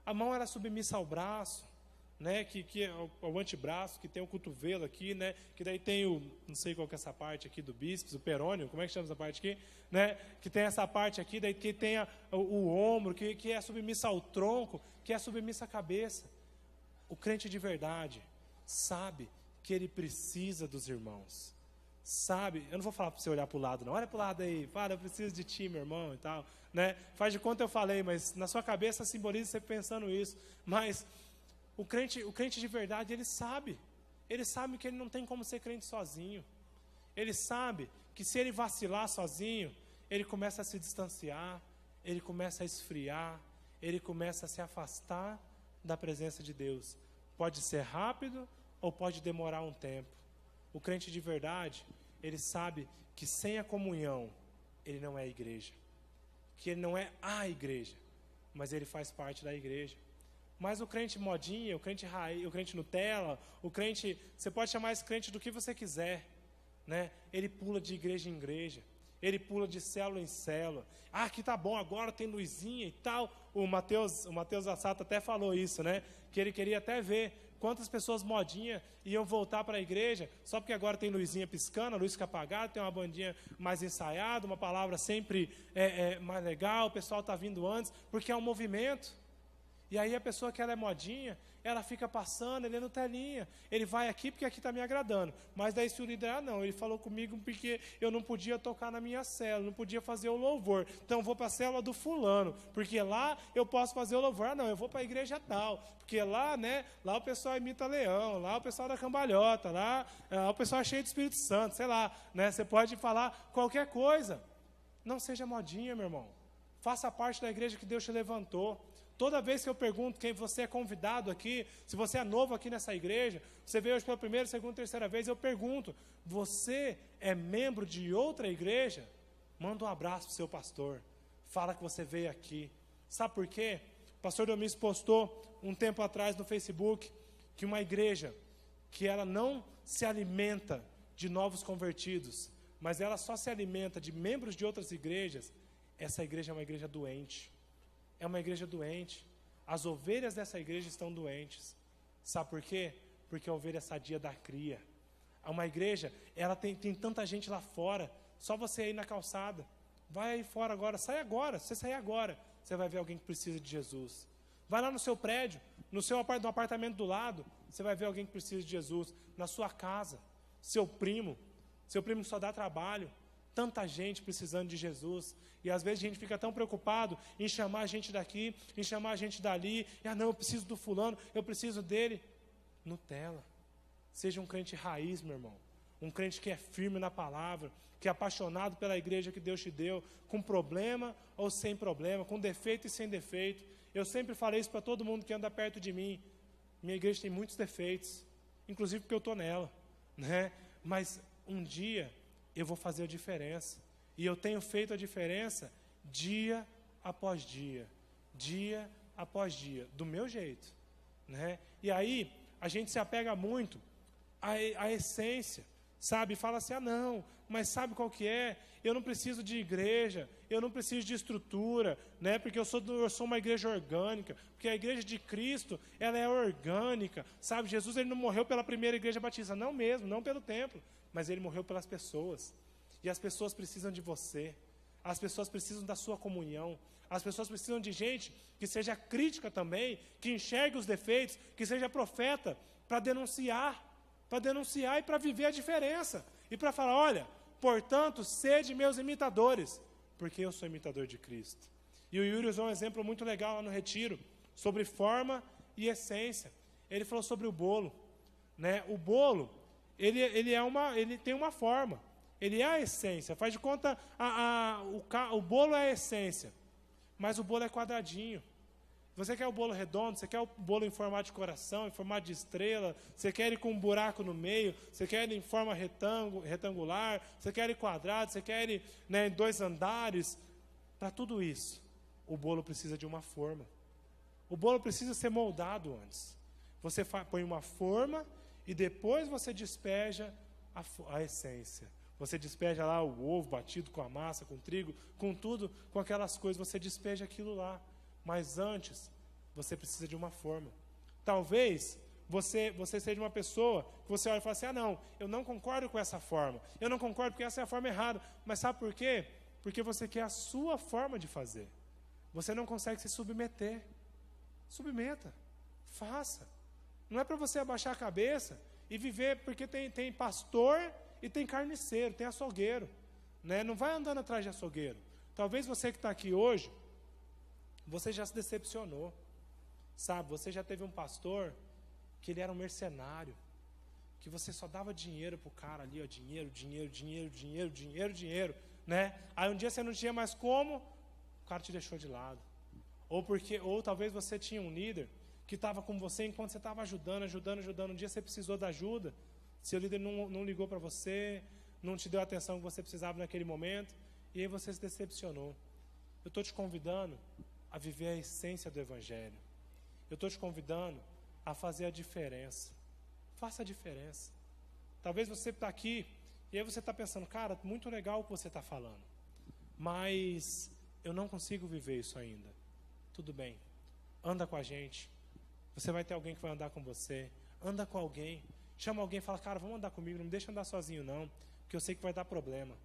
a mão era submissa ao braço, né, que é o antebraço, que tem o cotovelo aqui, né, que daí tem não sei qual que é essa parte aqui do bíceps, o perônio, como é que chama essa parte aqui, né, que tem essa parte aqui, daí que tem o ombro, que é submissa ao tronco, que é submissa à cabeça. O crente de verdade sabe que ele precisa dos irmãos, sabe, eu não vou falar para você olhar para o lado não, olha para o lado aí, fala, eu preciso de ti, meu irmão, e tal, né, faz de conta eu falei, mas na sua cabeça simboliza você pensando isso, mas o crente de verdade, ele sabe que ele não tem como ser crente sozinho, ele sabe que se ele vacilar sozinho, ele começa a se distanciar, ele começa a esfriar, ele começa a se afastar da presença de Deus. Pode ser rápido ou pode demorar um tempo. O crente de verdade, ele sabe que sem a comunhão, ele não é igreja, que ele não é a igreja, mas ele faz parte da igreja. Mas o crente modinha, o crente raiz, o crente Nutella, o crente, você pode chamar esse crente do que você quiser, né? Ele pula de igreja em igreja, ele pula de célula em célula. Aqui tá bom, agora tem luzinha e tal. O Mateus Assato até falou isso, né? Que ele queria até ver quantas pessoas modinha iam voltar para a igreja, só porque agora tem luzinha piscando, a luz fica apagada, tem uma bandinha mais ensaiada, uma palavra sempre mais legal, o pessoal está vindo antes, porque é um movimento. E aí a pessoa que ela é modinha, ela fica passando, ele é Nutelinha. Ele vai aqui porque aqui está me agradando. Mas daí se o líder, não, ele falou comigo porque eu não podia tocar na minha célula, não podia fazer o louvor. Então eu vou para a célula do fulano, porque lá eu posso fazer o louvor. Não, eu vou para a igreja tal, porque lá, né, lá o pessoal imita leão, lá o pessoal da cambalhota, lá o pessoal é cheio do Espírito Santo, sei lá, né, você pode falar qualquer coisa. Não seja modinha, meu irmão. Faça parte da igreja que Deus te levantou. Toda vez que eu pergunto quem você é convidado aqui, se você é novo aqui nessa igreja, você veio hoje pela primeira, segunda, terceira vez, eu pergunto, você é membro de outra igreja? Manda um abraço para o seu pastor. Fala que você veio aqui. Sabe por quê? O pastor Domis postou um tempo atrás no Facebook que uma igreja que ela não se alimenta de novos convertidos, mas ela só se alimenta de membros de outras igrejas, essa igreja é uma igreja doente. É uma igreja doente. As ovelhas dessa igreja estão doentes. Sabe por quê? Porque a ovelha sadia da cria. Uma igreja, ela tem tanta gente lá fora, só você aí na calçada. Vai aí fora agora, sai agora. Se você sair agora, você vai ver alguém que precisa de Jesus. Vai lá no seu prédio, no apartamento do lado, você vai ver alguém que precisa de Jesus. Na sua casa, seu primo que só dá trabalho. Tanta gente precisando de Jesus. E às vezes a gente fica tão preocupado em chamar a gente daqui, em chamar a gente dali. Não, eu preciso do fulano, eu preciso dele. Nutella. Seja um crente raiz, meu irmão. Um crente que é firme na palavra, que é apaixonado pela igreja que Deus te deu, com problema ou sem problema, com defeito e sem defeito. Eu sempre falei isso para todo mundo que anda perto de mim. Minha igreja tem muitos defeitos, inclusive porque eu estou nela, né? Mas um dia eu vou fazer a diferença. E eu tenho feito a diferença dia após dia. Dia após dia. Do meu jeito. Né? E aí, a gente se apega muito à essência. Sabe? Fala assim, não, mas sabe qual que é? Eu não preciso de igreja, eu não preciso de estrutura, né? Porque eu sou uma igreja orgânica. Porque a igreja de Cristo, ela é orgânica. Sabe? Jesus, ele não morreu pela primeira igreja batista. Não mesmo, não pelo templo. Mas ele morreu pelas pessoas. E as pessoas precisam de você. As pessoas precisam da sua comunhão. As pessoas precisam de gente que seja crítica também, que enxergue os defeitos, que seja profeta para denunciar e para viver a diferença. E para falar, olha, portanto, sede meus imitadores, porque eu sou imitador de Cristo. E o Yuri usou um exemplo muito legal lá no retiro, sobre forma e essência. Ele falou sobre o bolo. Né? O bolo, ele tem uma forma. Ele é a essência. Faz de conta, o bolo é a essência. Mas o bolo é quadradinho. Você quer o bolo redondo, você quer o bolo em formato de coração, em formato de estrela, você quer ele com um buraco no meio, você quer ele em forma retangular, você quer ele quadrado, você quer ele, né, em 2 andares. Para tudo isso, o bolo precisa de uma forma. O bolo precisa ser moldado antes. Você põe uma forma e depois você despeja a essência. Você despeja lá o ovo batido com a massa, com o trigo, com tudo, com aquelas coisas, você despeja aquilo lá. Mas antes, você precisa de uma forma. Talvez você seja uma pessoa que você olha e fala assim, não, eu não concordo com essa forma. Eu não concordo porque essa é a forma errada. Mas sabe por quê? Porque você quer a sua forma de fazer. Você não consegue se submeter. Submeta. Faça. Não é para você abaixar a cabeça e viver, porque tem pastor e tem carniceiro, tem açougueiro. Né? Não vai andando atrás de açougueiro. Talvez você que está aqui hoje, você já se decepcionou. Sabe, você já teve um pastor que ele era um mercenário, que você só dava dinheiro para o cara ali, ó, dinheiro, né? Aí um dia você não tinha mais como, o cara te deixou de lado. Ou talvez você tinha um líder que estava com você enquanto você estava ajudando. Um dia você precisou da ajuda, seu líder não ligou para você, não te deu a atenção que você precisava naquele momento, e aí você se decepcionou. Eu estou te convidando a viver a essência do Evangelho. Eu estou te convidando a fazer a diferença. Faça a diferença. Talvez você está aqui e aí você está pensando, cara, muito legal o que você está falando, mas eu não consigo viver isso ainda. Tudo bem, anda com a gente. Você vai ter alguém que vai andar com você. Anda com alguém. Chama alguém e fala, cara, vamos andar comigo, não me deixa andar sozinho não, porque eu sei que vai dar problema.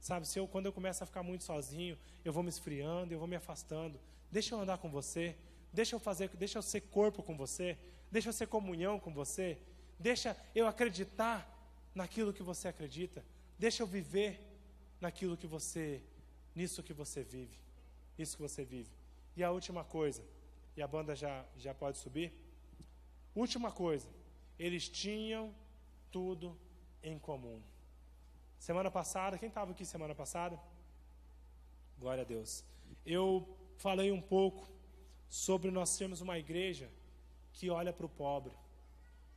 Sabe, quando eu começo a ficar muito sozinho, eu vou me esfriando, eu vou me afastando. Deixa eu andar com você. Deixa eu ser corpo com você, deixa eu ser comunhão com você, deixa eu acreditar naquilo que você acredita, deixa eu viver nisso que você vive, isso que você vive. E a última coisa, e a banda já pode subir, última coisa, eles tinham tudo em comum. Semana passada, quem estava aqui semana passada? Glória a Deus. Eu falei um pouco sobre nós sermos uma igreja que olha para o pobre.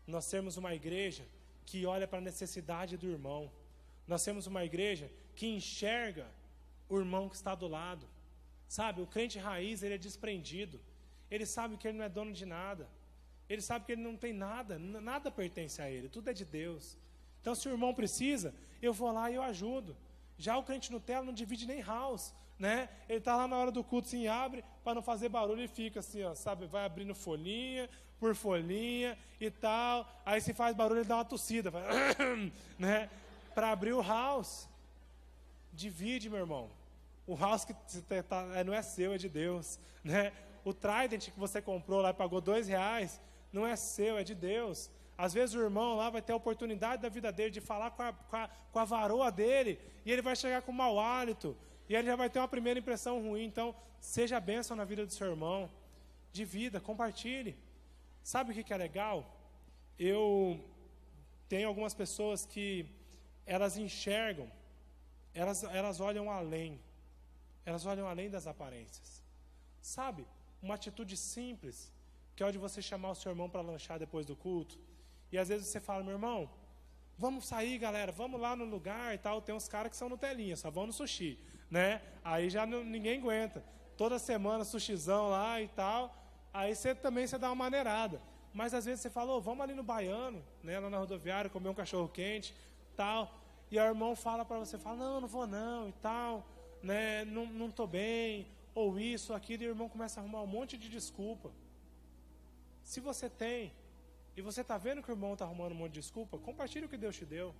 Nós sermos uma igreja que olha para a necessidade do irmão. Nós sermos uma igreja que enxerga o irmão que está do lado. Sabe, o crente raiz, ele é desprendido. Ele sabe que ele não é dono de nada. Ele sabe que ele não tem nada, nada pertence a ele, tudo é de Deus. Então, se o irmão precisa, eu vou lá e eu ajudo. Já o crente Nutella não divide nem house, né? Ele está lá na hora do culto, assim, abre, para não fazer barulho, e fica assim, ó, sabe? Vai abrindo folhinha por folhinha e tal. Aí se faz barulho, ele dá uma tossida, vai, né? Para abrir o house. Divide, meu irmão. O house que não é seu, é de Deus, né? O Trident que você comprou lá e pagou R$2, não é seu, é de Deus. Às vezes o irmão lá vai ter a oportunidade da vida dele de falar com a varoa dele, e ele vai chegar com mau hálito, e ele já vai ter uma primeira impressão ruim. Então, seja bênção na vida do seu irmão, divida, compartilhe. Sabe o que é legal? Eu tenho algumas pessoas que elas enxergam, elas olham além das aparências. Sabe, uma atitude simples, que é o de você chamar o seu irmão para lanchar depois do culto. E às vezes você fala, meu irmão, vamos sair, galera, vamos lá no lugar e tal. Tem uns caras que são Nutelinha, só vão no sushi, né? Aí já ninguém aguenta. Toda semana sushizão lá e tal. Aí você dá uma maneirada. Mas às vezes você fala, vamos ali no Baiano, né, lá na rodoviária, comer um cachorro quente, tal. E o irmão fala para você, não vou não e tal, né? Não estou bem, ou isso, aquilo. E o irmão começa a arrumar um monte de desculpa. Se você tem, e você está vendo que o irmão está arrumando um monte de desculpa, compartilhe o que Deus te deu.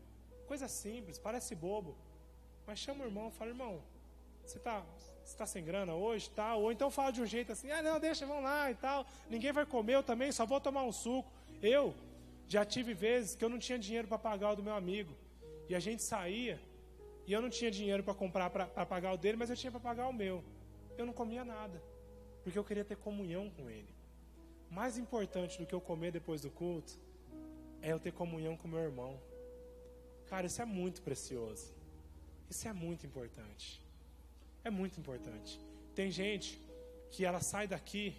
Coisa simples, parece bobo. Mas chama o irmão e fala, irmão, você está sem grana hoje, tal? Ou então fala de um jeito assim, não, deixa, vamos lá e tal. Ninguém vai comer, eu também, só vou tomar um suco. Eu já tive vezes que eu não tinha dinheiro para pagar o do meu amigo. E a gente saía, e eu não tinha dinheiro para comprar, para pagar o dele, mas eu tinha para pagar o meu. Eu não comia nada, porque eu queria ter comunhão com ele. Mais importante do que eu comer depois do culto é eu ter comunhão com meu irmão. Cara, isso é muito precioso. Isso é muito importante. É muito importante. Tem gente que ela sai daqui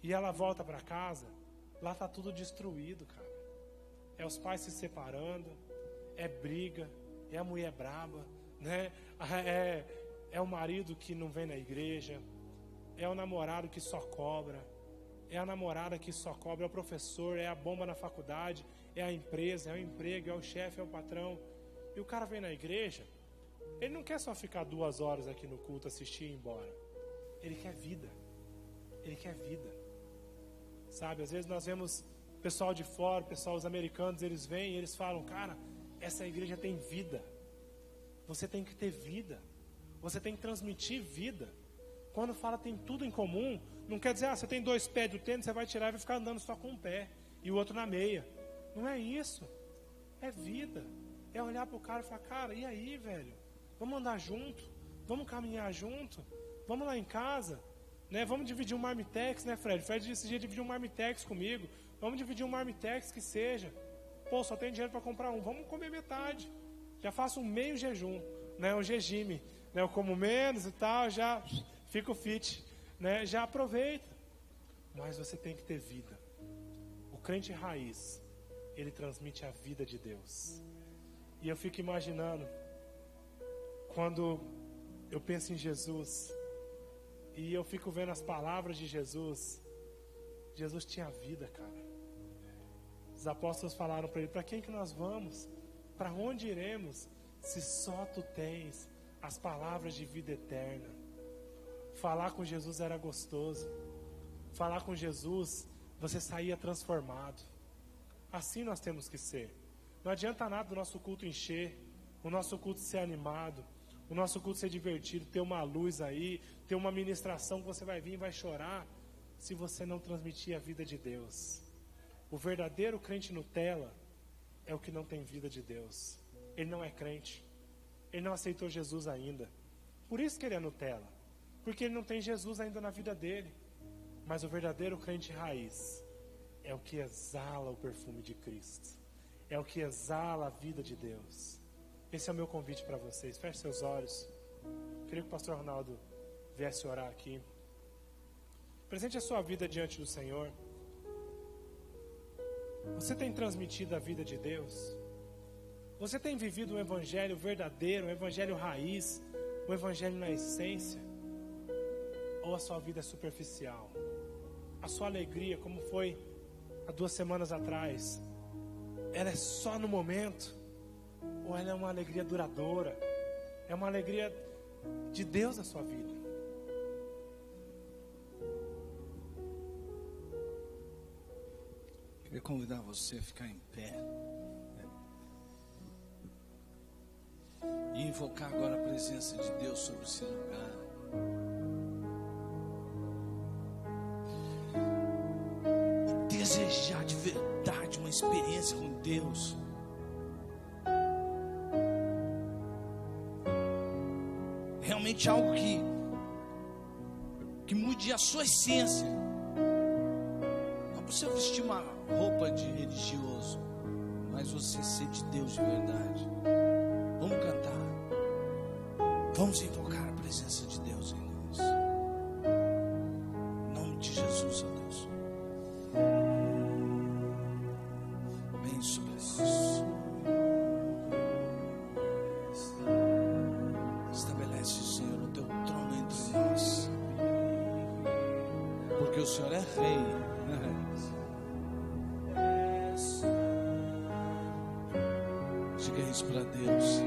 e ela volta para casa, lá está tudo destruído, cara. É os pais se separando, é briga, é a mulher braba, né? É o marido que não vem na igreja, é o namorado que só cobra, é a namorada que só cobra, é o professor, é a bomba na faculdade, é a empresa, é o emprego, é o chefe, é o patrão. E o cara vem na igreja, ele não quer só ficar 2 horas aqui no culto, assistir e ir embora. Ele quer vida. Ele quer vida. Sabe, às vezes nós vemos pessoal de fora, os americanos, eles vêm e eles falam, cara, essa igreja tem vida. Você tem que ter vida. Você tem que transmitir vida. Quando fala tem tudo em comum, não quer dizer, você tem 2 pés do tênis, você vai tirar e vai ficar andando só com um pé e o outro na meia. Não é isso. É vida. É olhar para o cara e falar, cara, e aí, velho? Vamos andar junto? Vamos caminhar junto? Vamos lá em casa? Né? Vamos dividir um marmitex, né, Fred? Fred disse dia dividir um marmitex comigo. Vamos dividir um marmitex que seja. Pô, só tenho dinheiro para comprar um. Vamos comer metade. Já faço um meio jejum, né? Um regime. Né? Eu como menos e tal, já fico fit. Né? Já aproveita. Mas você tem que ter vida. O crente raiz, ele transmite a vida de Deus. E eu fico imaginando, quando eu penso em Jesus, e eu fico vendo as palavras de Jesus, Jesus tinha vida, cara. Os apóstolos falaram para ele, para quem que nós vamos? Para onde iremos? Se só tu tens as palavras de vida eterna. Falar com Jesus era gostoso. Falar com Jesus, você saía transformado. Assim nós temos que ser. Não adianta nada do nosso culto encher, o nosso culto ser animado, o nosso culto ser divertido, ter uma luz aí, ter uma ministração que você vai vir e vai chorar, se você não transmitir a vida de Deus. O verdadeiro crente Nutella é o que não tem vida de Deus. Ele não é crente. Ele não aceitou Jesus ainda. Por isso que ele é Nutella. Porque ele não tem Jesus ainda na vida dele. Mas o verdadeiro crente raiz é o que exala o perfume de Cristo. É o que exala a vida de Deus. Esse é o meu convite para vocês. Feche seus olhos. Queria que o pastor Ronaldo viesse orar aqui. Presente a sua vida diante do Senhor. Você tem transmitido a vida de Deus? Você tem vivido um evangelho verdadeiro, um evangelho raiz, um evangelho na essência? Ou a sua vida é superficial? A sua alegria, como foi há 2 semanas atrás, ela é só no momento? Ou ela é uma alegria duradoura? É uma alegria de Deus na sua vida? Queria convidar você a ficar em pé e invocar agora a presença de Deus sobre esse lugar. E desejar de verdade uma experiência com Deus. Realmente algo que mude a sua essência. Não você vestir uma roupa de religioso, mas você ser de Deus de verdade. Vamos cantar. Vamos invocar a presença de Deus em nós. Em nome de Jesus, ó Deus. Vem sobre nós. Estabelece, Senhor, o teu trono entre nós. Porque o Senhor é rei. Diga isso para Deus.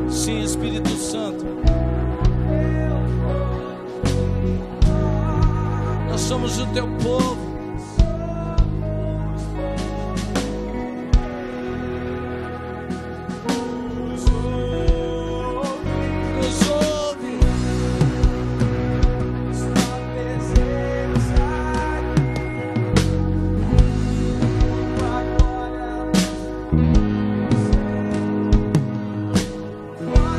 Sim, Espírito Santo. Nós somos o teu povo. Oh,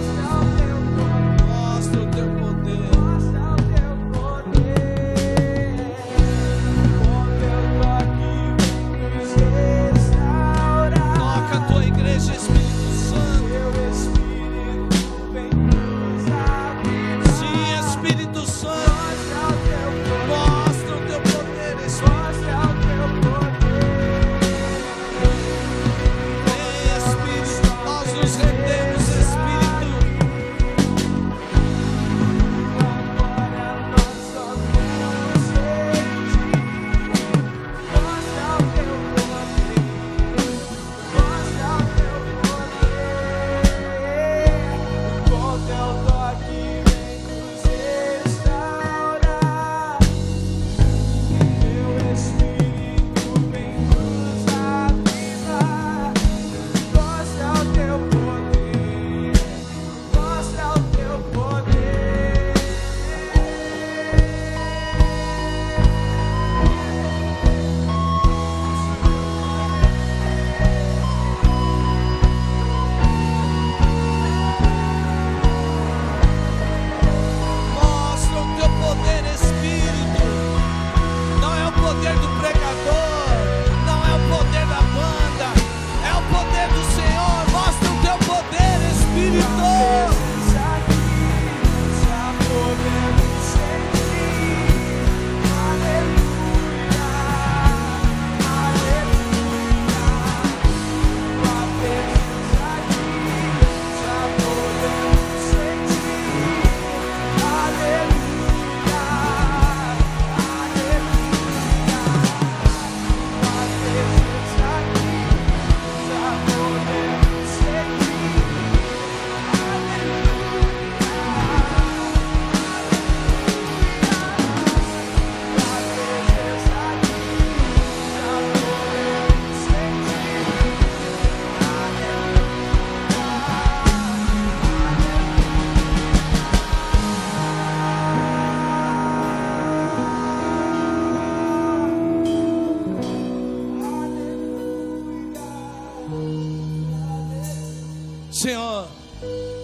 Senhor,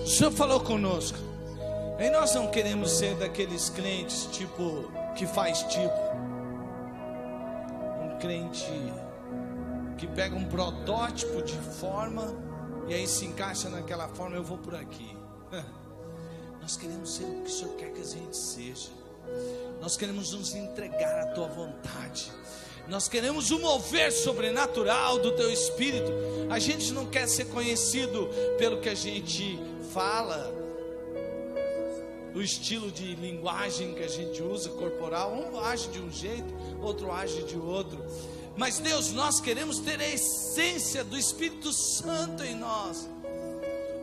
o Senhor falou conosco. E nós não queremos ser daqueles crentes tipo, que faz tipo. Um crente que pega um protótipo de forma e aí se encaixa naquela forma, eu vou por aqui. Nós queremos ser o que o Senhor quer que a gente seja. Nós queremos nos entregar à tua vontade. Nós queremos um mover sobrenatural do teu Espírito. A gente não quer ser conhecido pelo que a gente fala, o estilo de linguagem que a gente usa, corporal. Um age de um jeito, outro age de outro. Mas Deus, nós queremos ter a essência do Espírito Santo em nós.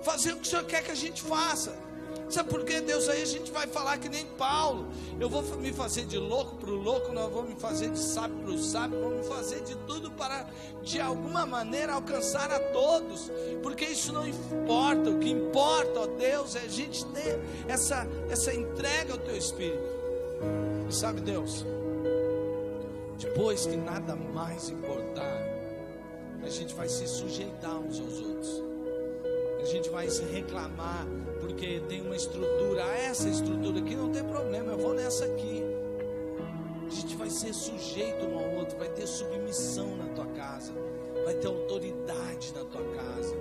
Fazer o que o Senhor quer que a gente faça. Sabe por quê, Deus? Aí a gente vai falar que nem Paulo. Eu vou me fazer de louco para o louco, não vou me fazer de sábio para o sábio, vou me fazer de tudo para, de alguma maneira, alcançar a todos. Porque isso não importa. O que importa, ó Deus, é a gente ter essa entrega ao teu Espírito. E sabe, Deus, depois que nada mais importar, a gente vai se sujeitar uns aos outros. A gente vai se reclamar porque tem uma estrutura. Essa estrutura aqui não tem problema, eu vou nessa aqui. A gente vai ser sujeito um ao outro, vai ter submissão na tua casa, vai ter autoridade na tua casa,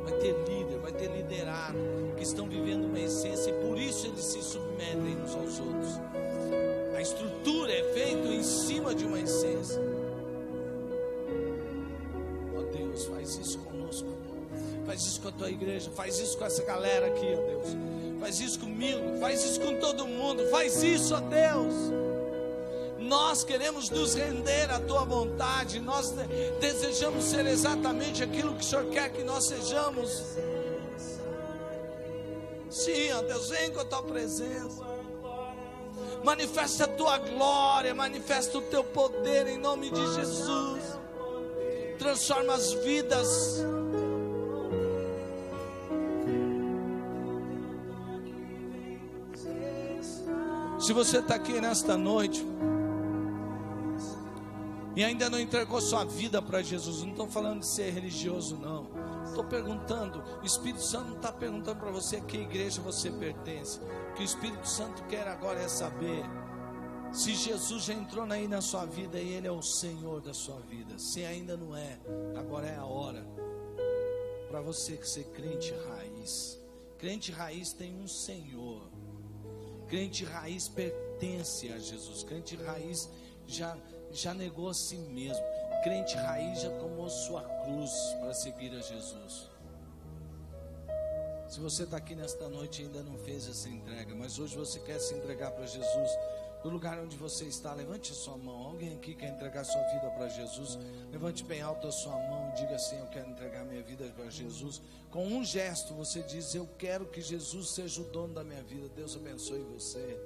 vai ter líder, vai ter liderado, que estão vivendo uma essência e por isso eles se submetem uns aos outros. A estrutura é feita em cima de uma essência. Ó Deus, faz isso conosco, faz isso com a tua igreja, faz isso com essa galera aqui, ó Deus, faz isso comigo, faz isso com todo mundo, faz isso, ó Deus. Nós queremos nos render à tua vontade, nós desejamos ser exatamente aquilo que o Senhor quer que nós sejamos. Sim, ó Deus, vem com a tua presença, manifesta a tua glória, manifesta o teu poder em nome de Jesus, transforma as vidas. Se você está aqui nesta noite e ainda não entregou sua vida para Jesus, não estou falando de ser religioso não, estou perguntando, o Espírito Santo não está perguntando para você a que igreja você pertence. O que o Espírito Santo quer agora é saber se Jesus já entrou aí na sua vida e Ele é o Senhor da sua vida. Se ainda não é, agora é a hora para você que ser crente raiz. Crente raiz tem um Senhor. Crente raiz pertence a Jesus. Crente raiz já negou a si mesmo. Crente raiz já tomou sua cruz para seguir a Jesus. Se você está aqui nesta noite e ainda não fez essa entrega, mas hoje você quer se entregar para Jesus, no lugar onde você está, levante a sua mão. Alguém aqui quer entregar sua vida para Jesus? Levante bem alto a sua mão e diga assim: eu quero entregar minha vida para Jesus. Com um gesto você diz: eu quero que Jesus seja o dono da minha vida. Deus abençoe você.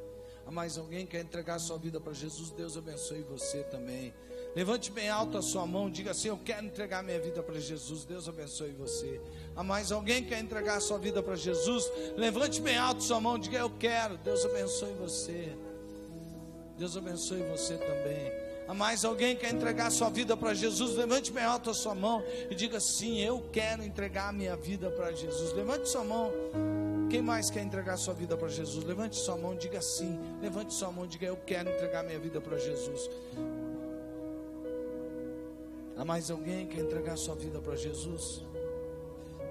Há mais alguém que quer entregar sua vida para Jesus? Deus abençoe você também. Levante bem alto a sua mão, diga assim: eu quero entregar minha vida para Jesus. Deus abençoe você. Há mais alguém que quer entregar sua vida para Jesus? Levante bem alto a sua mão, diga: eu quero. Deus abençoe você. Deus abençoe você também. Há mais alguém que quer entregar sua vida para Jesus? Levante bem alto a sua mão e diga: sim, eu quero entregar minha vida para Jesus. Levante sua mão. Quem mais quer entregar sua vida para Jesus? Levante sua mão e diga sim. Levante sua mão e diga: eu quero entregar minha vida para Jesus. Há mais alguém que quer entregar sua vida para Jesus?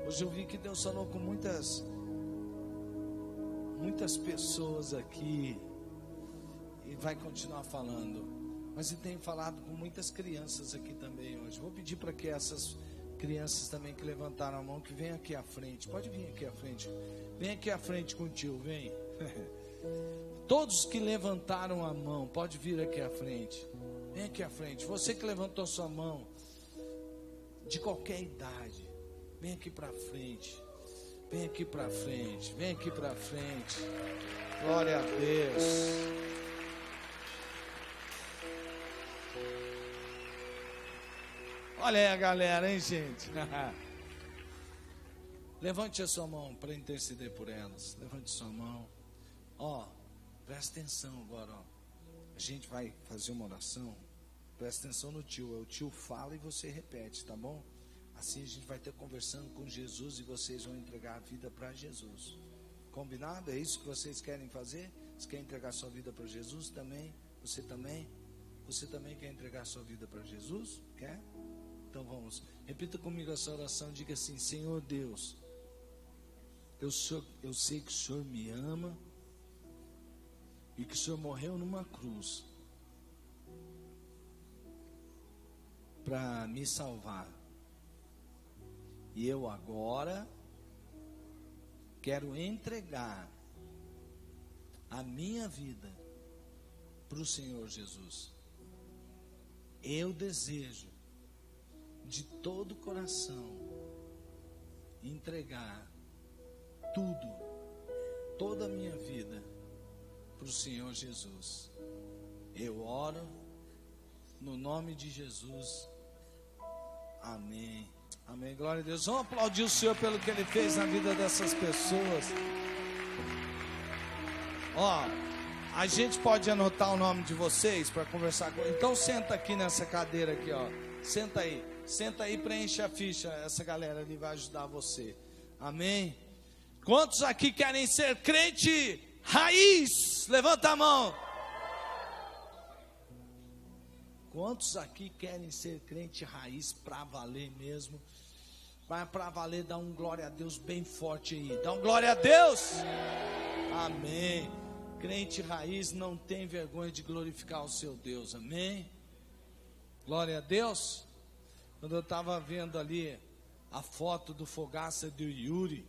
Hoje eu vi que Deus falou com muitas pessoas aqui e vai continuar falando, mas Ele tem falado com muitas crianças aqui também hoje. Vou pedir para que essas crianças também que levantaram a mão, que venham aqui à frente. Pode vir aqui à frente. Vem aqui à frente com o tio, vem. Todos que levantaram a mão, pode vir aqui à frente. Vem aqui à frente. Você que levantou sua mão, de qualquer idade, vem aqui para frente. Vem aqui para frente. Vem aqui para frente. Glória a Deus. Olha aí a galera, hein, gente? Levante a sua mão para interceder por elas. Levante sua mão. Ó, presta atenção agora, ó. A gente vai fazer uma oração. Presta atenção no tio. O tio fala e você repete, tá bom? Assim a gente vai ter conversando com Jesus e vocês vão entregar a vida para Jesus. Combinado? É isso que vocês querem fazer? Você quer entregar sua vida para Jesus também? Você também? Você também quer entregar sua vida para Jesus? Quer? Então vamos. Repita comigo essa oração. Diga assim: Senhor Deus, eu sei que o Senhor me ama e que o Senhor morreu numa cruz para me salvar. E eu agora quero entregar a minha vida para o Senhor Jesus. Eu desejo de todo o coração entregar tudo, toda a minha vida para o Senhor Jesus. Eu oro no nome de Jesus. Amém. Amém. Glória a Deus. Vamos aplaudir o Senhor pelo que Ele fez na vida dessas pessoas. Ó, a gente pode anotar o nome de vocês para conversar com. Então senta aqui nessa cadeira aqui, ó. Senta aí, preenche a ficha. Essa galera ali vai ajudar você. Amém. Quantos aqui querem ser crente raiz? Levanta a mão. Quantos aqui querem ser crente raiz para valer mesmo? Vai para valer, dá um glória a Deus bem forte aí. Dá um glória a Deus. Amém. Crente raiz não tem vergonha de glorificar o seu Deus. Amém. Glória a Deus. Quando eu estava vendo ali a foto do Fogaça do Yuri,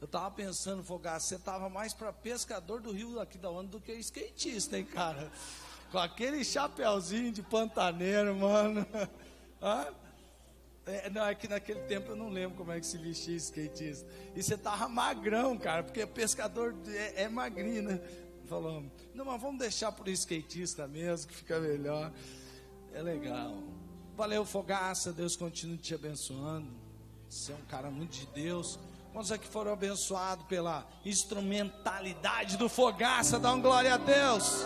eu estava pensando, Fogaça, você estava mais para pescador do rio aqui da onda do que skatista, hein, cara? Com aquele chapéuzinho de pantaneiro, mano. Não, é que naquele tempo eu não lembro como é que se vestia skatista. E você tava magrão, cara, porque pescador é magrinho, né? Falamos, não, mas vamos deixar pro skatista mesmo, que fica melhor. É legal. Valeu, Fogaça, Deus continue te abençoando. Você é um cara muito de Deus. Quantos aqui foram abençoados pela instrumentalidade do Fogaça? Dá uma glória a Deus.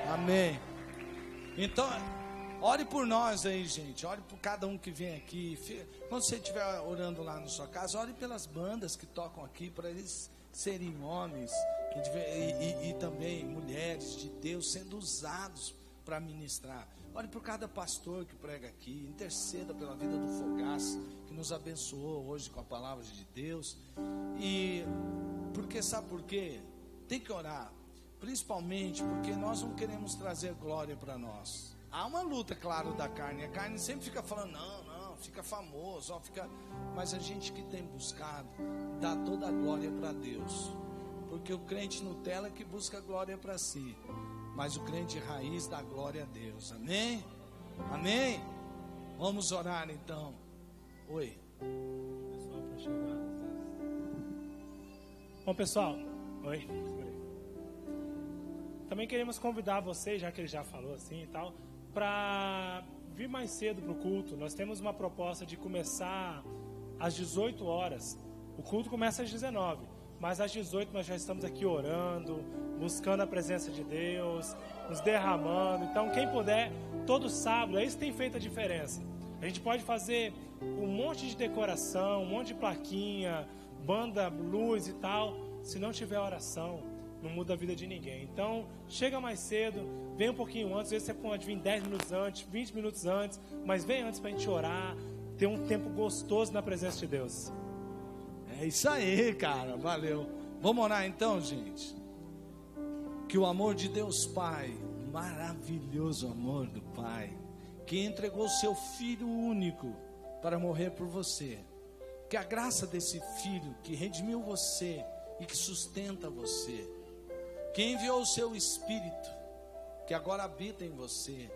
Amém. Então, ore por nós aí, gente. Ore por cada um que vem aqui. Quando você estiver orando lá na sua casa, ore pelas bandas que tocam aqui, para eles serem homens e também mulheres de Deus sendo usados para ministrar. Ore por cada pastor que prega aqui. Interceda pela vida do Fogaça, que nos abençoou hoje com a palavra de Deus. E porque sabe por quê? Tem que orar. Principalmente porque nós não queremos trazer glória para nós. Há uma luta, claro, da carne. A carne sempre fica falando, não, fica famoso, mas a gente que tem buscado, dá toda a glória para Deus. Porque o crente Nutella é que busca glória para si, mas o crente raiz dá glória a Deus. Amém? Amém? Vamos orar então. Oi. Bom, pessoal. Oi. Também queremos convidar vocês, já que ele já falou assim e tal, para vir mais cedo para o culto. Nós temos uma proposta de começar às 18 horas. O culto começa às 19, mas às 18 nós já estamos aqui orando, buscando a presença de Deus, nos derramando. Então, quem puder, todo sábado, é isso que tem feito a diferença. A gente pode fazer um monte de decoração, um monte de plaquinha, banda, luz e tal. Se não tiver oração, não muda a vida de ninguém. Então, chega mais cedo, vem um pouquinho antes. Às vezes você pode vir 10 minutos antes, 20 minutos antes, mas vem antes para a gente orar, ter um tempo gostoso na presença de Deus. É isso aí, cara, valeu. Vamos orar então, gente. Que o amor de Deus Pai, maravilhoso amor do Pai, que entregou seu Filho único para morrer por você, que a graça desse Filho que redimiu você e que sustenta você, que enviou o seu Espírito, que agora habita em você,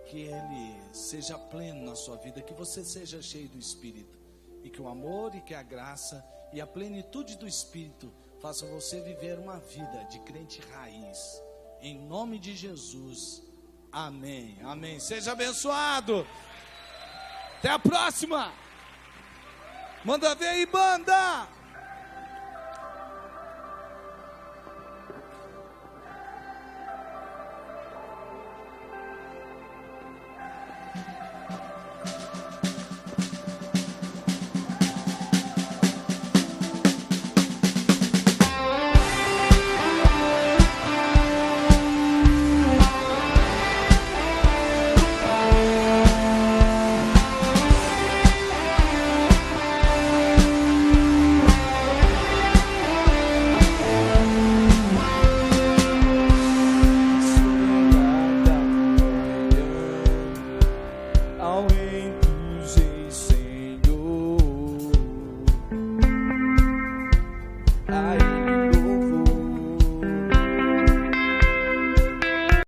que Ele seja pleno na sua vida, que você seja cheio do Espírito, e que o amor e que a graça e a plenitude do Espírito façam você viver uma vida de crente raiz, em nome de Jesus, amém, amém. Seja abençoado, até a próxima. Manda ver aí, banda.